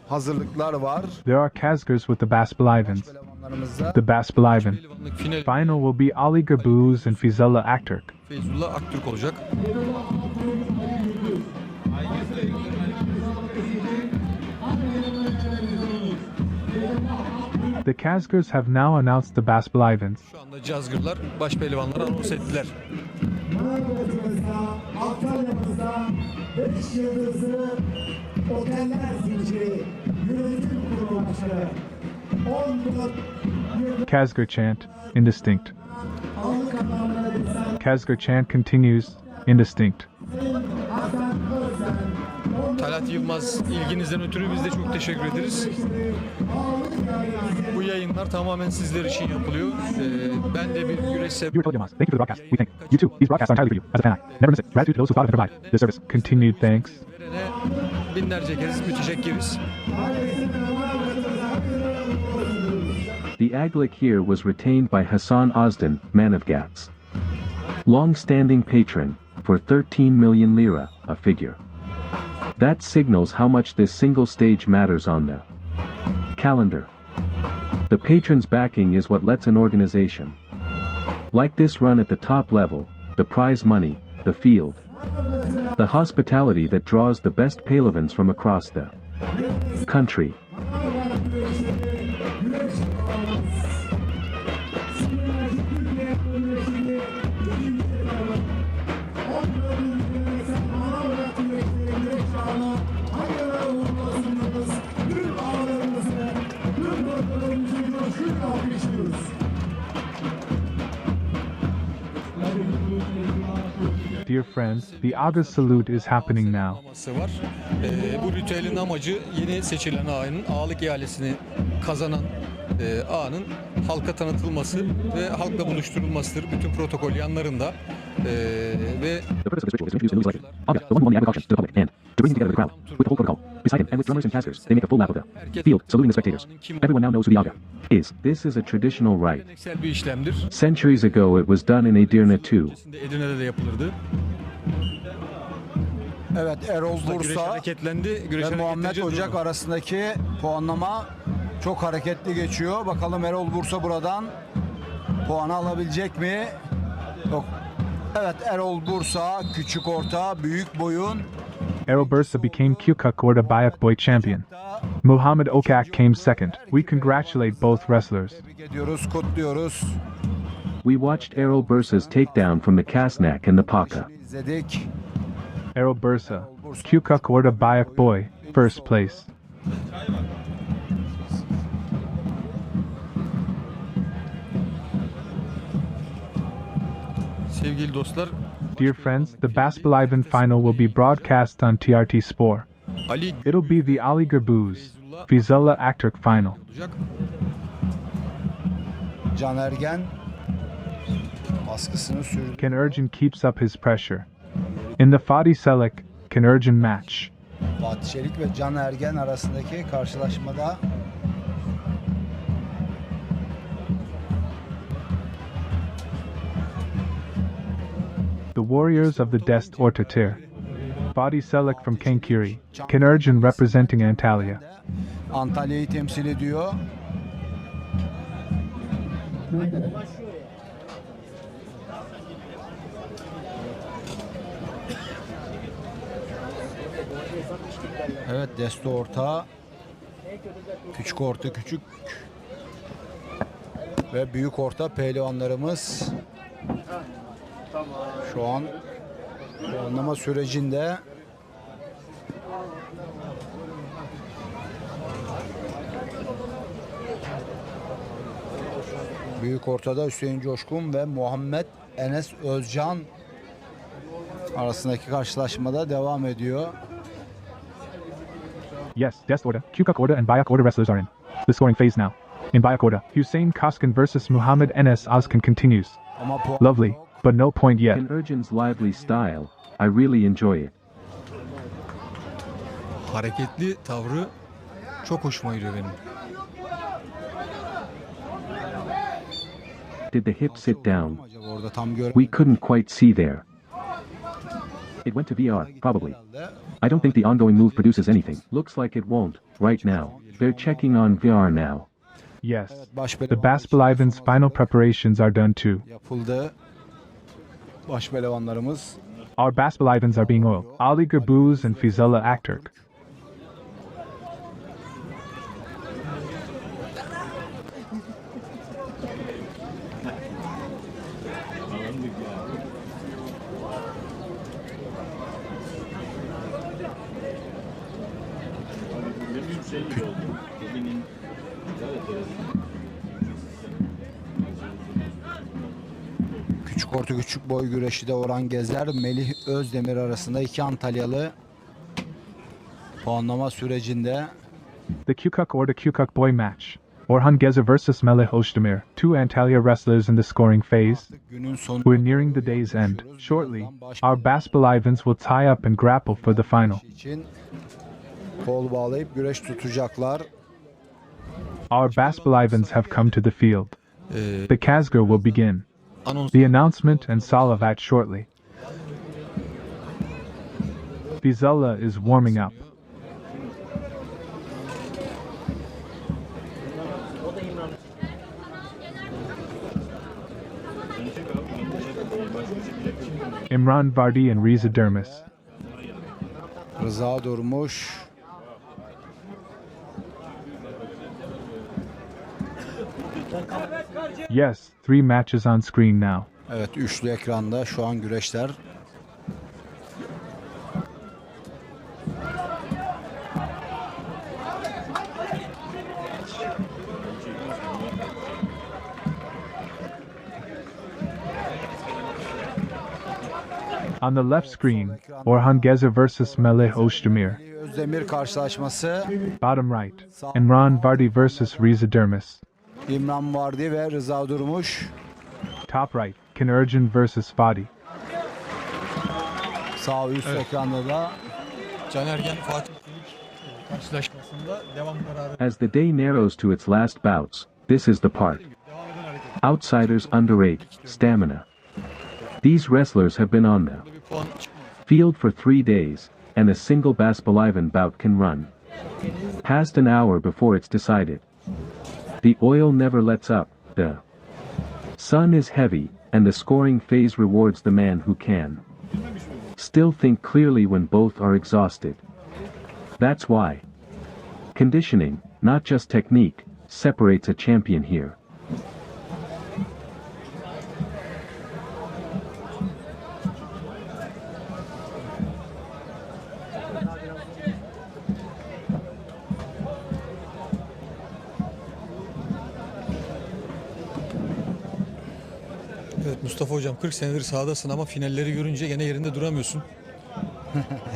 hazırlıklar var.
There are cazgurs with the Baspehlivans.
Pehlivanlarımızda
The Baspehlivan
Pehlivanlık final
final will be Ali Gürbüz and Feyzullah Aktürk.
Feyzullah Aktürk olacak.
The cazgurs have now announced the Baspehlivans.
Şu anda cazgırlar başpehlivanlara anons ettiler.
Manavgat'ımızda, Antalya'mızda 5 yıldızlı oteller zinciri yönetim kurulu başkanı 14 yıllık
Kazgur chant, indistinct.
Ağalık adamları bizden
Kazgur chant continues, indistinct.
Hasan Özden
Talat Yılmaz, ilginizden ötürü biz de çok teşekkür ederiz. Bu yayınlar tamamen sizler için yapılıyor. Ben de bir güreş
Viewer told Yılmaz, thank you for the broadcast. We thank you too. These broadcasts are entirely for you, as a fan eye. Never miss it. Gratitude to those who thought of and provide this service. Continued thanks.
verene binlerce kez müteşekkiriz.
The Ağalık here was retained by Hasan Özden, Manavgat's long-standing patron, for 13 million lira, a figure. That signals how much this single stage matters on the calendar. The patron's backing is what lets an organization like this run at the top level, the prize money, the field, the hospitality that draws the best Pehlivans from across the country.
Dear friends, the Aga salute is happening now.
Aması var. Bu ritüelin amacı yeni seçilen ağanın ağalık ihalesini kazanan ağanın halka tanıtılması ve halkla buluşturulmasıdır. Bütün protokol yanlarında ve
The purpose of this ritual is to introduce a new selected Aga, the one who won the Ağalık auction, to the public, and to bring together the crowd with the whole protocol. Beside him, and with drummers and cazgers, they make a full lap of the field, saluting the spectators. Everyone now knows who the Aga is. This is a traditional rite.
Geleneksel bir işlemdir.
Centuries ago, it was done in Edirne too.
Edirne'de de yapılırdı.
Evet, Erol
Güreş
Bursa
hareketlendi. Güreş
ve Muhammed
hareketleri
Ocak
durdu.
arasındaki puanlama çok hareketli geçiyor. Bakalım Erol Bursa buradan puanı alabilecek mi? Yok. Evet, Erol Bursa küçük orta büyük boyun.
Erol Bursa became Küçük Orta Bayak Boy champion. Muhammed Okak came second. We congratulate both wrestlers.
Tebrik ediyoruz, kutluyoruz.
We watched Errol Bursa's takedown from the Kasnak and the Paka.
İzledik.
Erol Bursa, Küçük Orta Bayak Boy, first place.
Sevgili dostlar,
Dear friends, the Başpehlivan final will be broadcast on TRT Spor.
Ali
It'll be the Ali Gürbüz, Feyzullah Aktürk final.
olacak.
Can Ergen baskısını sürdü.
Enerji keeps up his pressure. In the Fatih Selik, Enerji match.
Fatih Çelik ve Can Ergen arasındaki karşılaşmada
The Warriors of the Dest Orta Tir. Fatih Selik from Kankiri, Enerji representing Antalya.
Antalya'yı temsil ediyor. Evet, Desto orta, küçük orta küçük ve büyük orta pehlivanlarımız şu an puanlama sürecinde. Büyük ortada Hüseyin Coşkun ve Muhammed Enes Özcan arasındaki karşılaşmada devam ediyor.
Yes, Dest Orta, Küçük Orta and Bayak Orta wrestlers are in the scoring phase now. In Bayak Orta, Hüseyin Koskin versus Muhammed Enes Özcan continues.
Ama puan
Lovely,
yok.
but no point yet.
Energin's lively style, I really enjoy it.
Hareketli tavrı çok hoşuma gidiyor benim.
Did the hip sit down?
Acaba orada tam gör.
We couldn't quite see there. It went to VR, probably. I don't think the ongoing move produces anything. Looks like it won't, right now. They're checking on VR now.
Yes,
Başpehlivan
the Başpehlivan's final preparations are done too.
yapıldı. Başpehlivanlarımız
Our Başpehlivans are being oiled. Ali Gürbüz and Feyzullah Aktürk.
küçük orta küçük boy güreşi Orhan Gezer, Melih Özdemir arasında iki Antalyalı puanlama sürecinde.
The Küçük Orta Küçük Boy match. Orhan Gezer versus Melih Özdemir, two Antalya wrestlers in the scoring phase.
Günün sonu
We're nearing the day's end. Shortly, our Başpehlivans will tie up and grapple for the final.
için kol bağlayıp güreş tutacaklar.
Our Başpehlivans have come to the field. The cazgır will begin.
Anons
The announcement and salavat shortly. Feyzullah is warming up. İmran Vardi and Reza Dermis.
Rıza Durmuş.
Yes, 3 matches on screen now.
Evet, üçlü ekranda şu an güreşler.
On the left screen, Orhan Gezer versus Melih Özdemir.
Özdemir karşılaşması.
Bottom right, İmran Vardi versus Reza Dermis.
İmran Vardi ve Rıza Durmuş.
Top right, Enerji versus Fatih.
Sağ üst ekranda da
Can Ergen, Fatih Çelik karşılaşmasında devam kararı.
As the day narrows to its last bouts, this is the part. Outsiders underrate stamina. These wrestlers have been on the
Bir puan
field for 3 days, and a single Başpehlivan bout can run past an hour before it's decided. The oil never lets up, the sun is heavy, and the scoring phase rewards the man who can still think clearly when both are exhausted. That's why conditioning, not just technique, separates a champion here.
Evet Mustafa hocam 40 senedir sahadasın ama finalleri görünce gene yerinde duramıyorsun.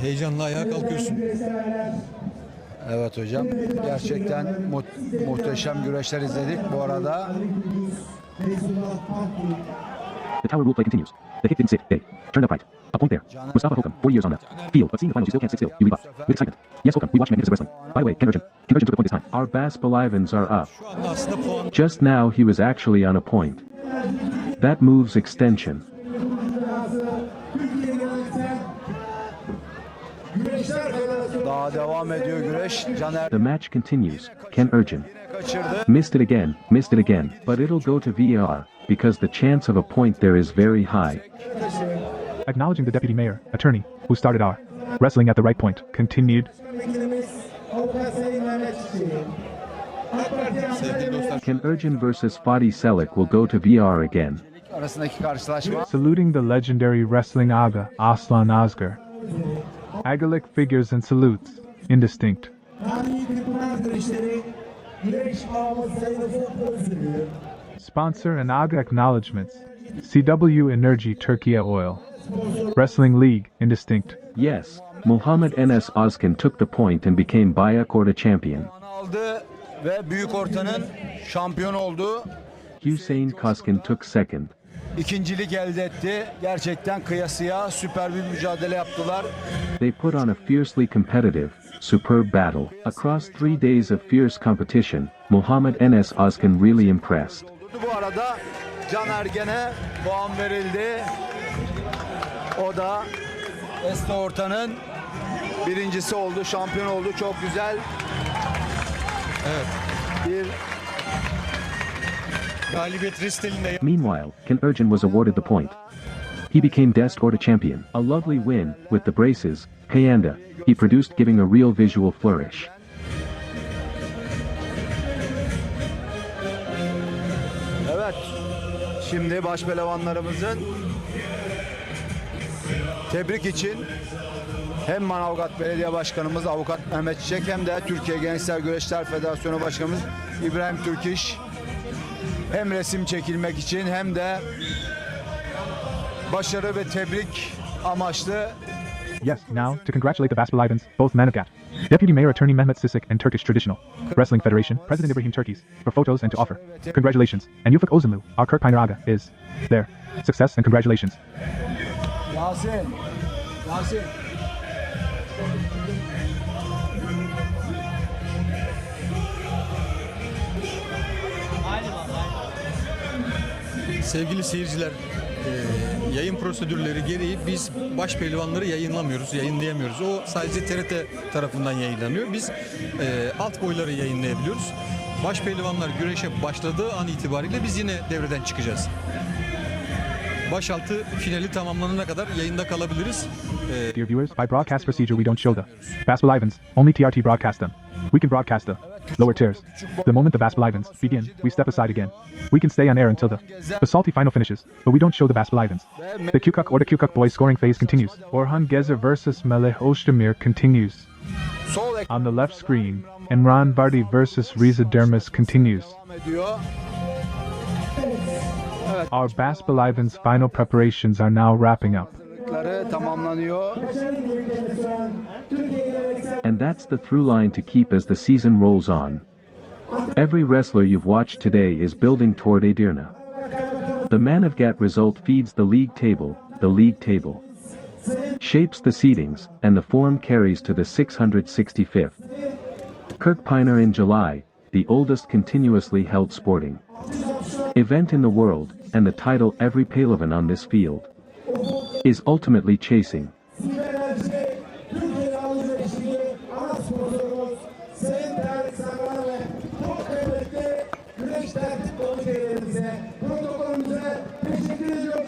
Heyecanla ayağa kalkıyorsun.
Evet hocam. Gerçekten muhteşem güreşler izledik. Bu arada
The tower rule play continues. The hit didn't sit. They turned up fight. A point there. Mustafa Holcomb, 40 years on the field, but seeing the finals, you still can't sit still. You leap up with excitement. Yes, Holcomb, we watch magnificent wrestling. By the way, Ken Urchin took the point this time. Our Başpehlivans are up.
Şu anda aslında puan
Just now he was actually on a point. That moves extension.
daha devam ediyor güreş. Caner
The match continues. Ken Urchin
kaçırdı.
missed it again, but it'll go to VAR, because the chance of a point there is very high.
Acknowledging the deputy mayor, attorney, who started our wrestling at the right point, continued.
Avukat Sayın Mehmet Çiçek.
sevgili dostlar.
Ken Urchin versus Fatih Selik will go to VAR again.
Arasındaki karşılaşma.
Saluting the legendary wrestling aga, Osman Özden. Ağalık figures and salutes, indistinct.
Tarihi Kırkpınar güreşleri güreş ağımız sayılı futbol sürüyor.
Sponsor and aga acknowledgements. CW Enerji Türkiye Oil Wrestling League, indistinct.
Yes, Muhammed Enes Özkan took the point and became Büyük Orta champion.
Aldı ve Büyük Orta'nın şampiyon oldu.
Hüseyin Koskin took second.
İkincilik elde etti. Gerçekten kıyasıya süper bir mücadele yaptılar.
They put on a fiercely competitive, superb battle. Across 3 days of fierce competition, Muhammed Enes Özkan really impressed.
Bu arada Can Ergen'e puan verildi. O da Eski Orta'nın birincisi oldu, şampiyon oldu. Çok güzel.
Evet.
Bir
Galibiyet wrestling'de
Meanwhile, Ken Urchin was awarded the point. He became Dest Orta champion. A lovely win, with the braces, Payanda, he produced giving a real visual flourish.
evet. Şimdi başpehlivanlarımızın tebrik için hem Manavgat Belediye Başkanımız Avukat Mehmet Çiçek hem de Türkiye Gençler Güreşler Federasyonu Başkanımız İbrahim Türkiş hem resim çekilmek için hem de başarı ve tebrik amaçlı.
Yes, now, to congratulate the Başpehlivans, both Manavgat, Deputy Mayor Attorney Mehmet Çiçek and Turkish Traditional Wrestling Federation, President İbrahim Türkiş, for photos and to offer congratulations. And Ufuk Ozanlu, our Kırkpınar aga, is there. Success and congratulations.
Yasin. Yasin.
sevgili seyirciler, yayın prosedürleri gereği biz başpehlivanları yayınlayamıyoruz. O sadece TRT tarafından yayınlanıyor. Biz alt boyları yayınlayabiliyoruz. Başpehlivanlar güreşe başladığı an itibariyle biz yine devreden çıkacağız. Başaltı finali tamamlanana kadar yayında kalabiliriz.
Dear viewers, by broadcast procedure we don't show the Başpehlivans, only TRT broadcast them. We can broadcast the lower tiers. The moment the Başpehlivans begin, we step aside again. We can stay on air until the salty final finishes, but we don't show the Başpehlivans. The Kukuk or the Kukuk boys scoring phase continues. Orhan Gezer versus Melih Özdemir continues. On the left screen, Imran Vardy versus Riza Dermis continues. Our Başpehlivan's final preparations are now wrapping up.
And that's the through line to keep as the season rolls on. Every wrestler you've watched today is building toward Edirne. The Manavgat result feeds the league table shapes the seedings, and the form carries to the 665th. Kırkpınar in July, the oldest continuously held sporting event in the world, and the title every Pehlivans on this field is ultimately chasing.
Enerji, Türkiye Ağalık Güreşi, ana sponsorumuz Sayın Değerli Sarılar ve çok kıymetli güreş tertip komitelerimize, protokolümüze teşekkür ediyoruz.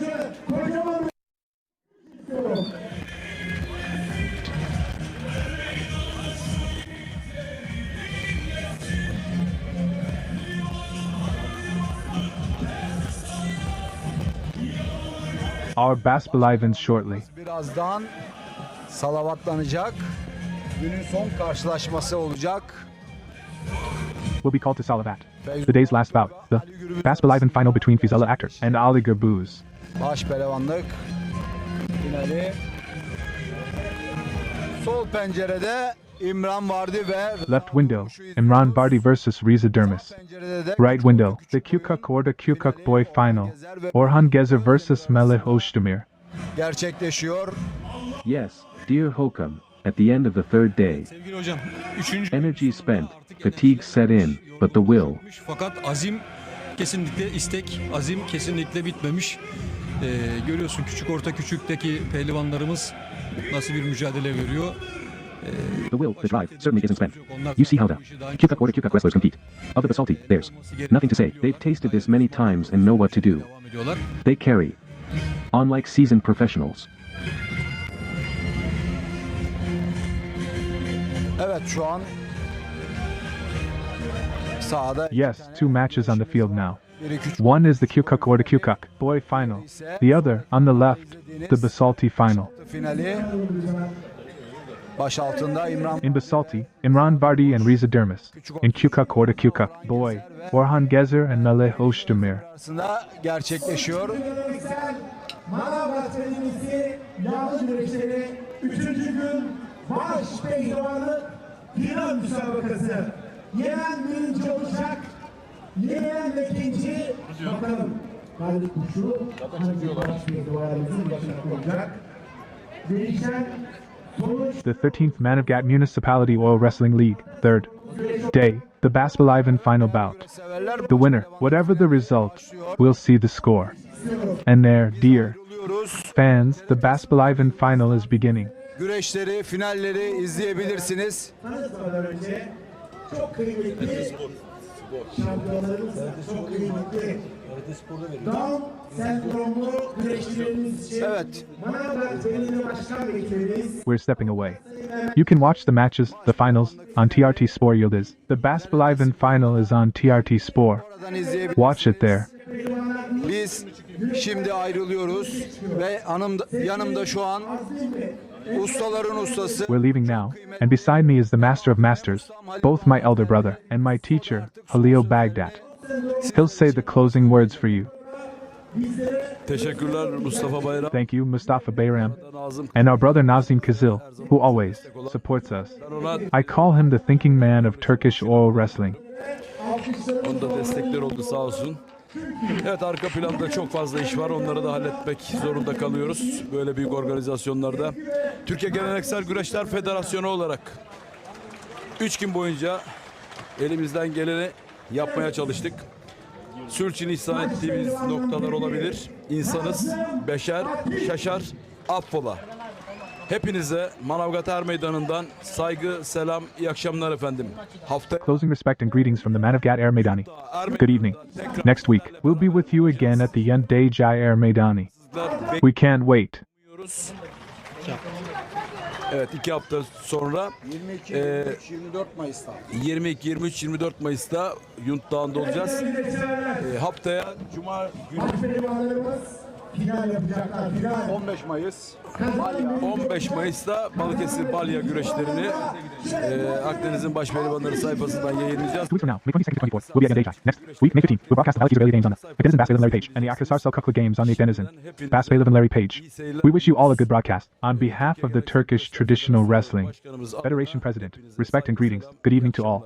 Kocaman bir istiyorum.
Our Başpehlivan shortly.
Birazdan salavatlanacak. Günün son karşılaşması olacak.
Will be called to Salavat. The day's last bout, the Başpehlivan final between Feyzullah Aktürk and Ali Gürbüz.
Başpehlivanlık finali. Sol pencerede İmran vardı ve
Left window, İmran vs. Reza Durmaz.
pencerede de
Right window, the Kukuk Orta Kukuk Boy final. Orhan Gezer vs. Melih Özdemir.
gerçekleşiyor.
Yes, dear Hokam, at the end of the third day,
Sevgili hocam, 3.
energy spent, fatigue set in, but the will
Fakat azim kesinlikle istek, azim kesinlikle bitmemiş. Görüyorsun küçük orta küçükteki pehlivanlarımız nasıl bir mücadele veriyor.
The will, the drive, certainly isn't spent. You see how the Kukuk Orta Kukuk wrestlers compete. Of the Basalti, there's nothing to say. They've tasted this many times and know what to do.
Devam ediyorlar.
They carry on like seasoned professionals.
Evet, şu an sahada
Yes, two matches on the field now.
biri küçük
One is the Kukuk Orta Kukuk Boy final. The other, on the left, the Basalti final.
finali. Baş altında İmran
In Basalti, İmran Vardi and Reza Durmaz. In Kukuk Orta Kukuk Boy, Orhan Gezer and Melih Özdemir.
arasında gerçekleşiyor.
Manavgat Belediyesi Yağlı Güreşleri 3. gün Başpehlivanlık final müsabakası. Yenen birinci olacak. Yenen ve ikinci. Bakalım. Galip kuşu hangi Başpehlivanımızın başına olacak. Değişen sonuç.
The 13th Manavgat Municipality Oil Wrestling League, third day, the Başpehlivan final bout.
Severler
The winner, whatever the result, will see the score. And there, dear
oluyoruz.
fans, the Başpehlivan final is beginning.
Güreşleri, finalleri izleyebilirsiniz.
Tanışmadan önce çok kıymetli şampiyonlarımız, çok kıymetli Down sendromlu güreşçilerimiz için
Evet.
Manavgat Belediye Başkan Vekilimiz
We're stepping away. You can watch the matches, the finals, on TRT Spor Yıldız. The Başpehlivan final is on TRT Spor.
Oradan izleyebilirsiniz.
Watch it there.
Biz şimdi ayrılıyoruz ve yanımda şu an ustaların ustası
We're leaving now, and beside me is the Master of Masters, both my elder brother and my teacher, Halil Baghdad. He'll say the closing words for you.
Teşekkürler Mustafa Bayram.
Thank you, Mustafa Bayram,
Nazım.
and our brother Nazım Kızıl, who always supports us. I call him the thinking man of Turkish oil wrestling.
Onun da destekler oldu sağ olsun. Evet, arka planda çok fazla iş var. Onları da halletmek zorunda kalıyoruz. Böyle büyük organizasyonlarda. Türkiye Geleneksel Güreşler Federasyonu olarak 3 gün boyunca elimizden geleni yapmaya çalıştık. Sürçülisan ettiğimiz noktalar olabilir. İnsanız, beşer, şaşar, affola. Hepinize Manavgat Er Meydanı'ndan saygı, selam, iyi akşamlar efendim. Hafta
Closing respect and greetings from the Manavgat Er Meydanı. Good evening. Next week, we'll be with you again at the Enerji Er Meydanı. We can't wait.
bekliyoruz. Evet, 2 hafta sonra
24 Mayıs'ta
22, 23, 24 Mayıs'ta Yunt Dağı'nda olacağız. Haftaya Cuma günü
Başpehlivanlarımız final yapacaklar. Final.
15 Mayıs
15 Mayıs'ta Balıkesir Balya güreşlerini Akdeniz'in Başpehlivanları sayfasından yayınlayacağız.
2 weeks from now, May 22nd to 24th, we'll be at Enerji. Next week, May 15th, we'll broadcast the Highlights Israeli Games on the Akdeniz'in Başpehlivan Larry Page and the Akhisar Kukla Games on the Akdeniz'in Başpehlivan Larry Page. We wish you all a good broadcast. On behalf of the Turkish Traditional Wrestling Federation President, respect and greetings. Good evening to all.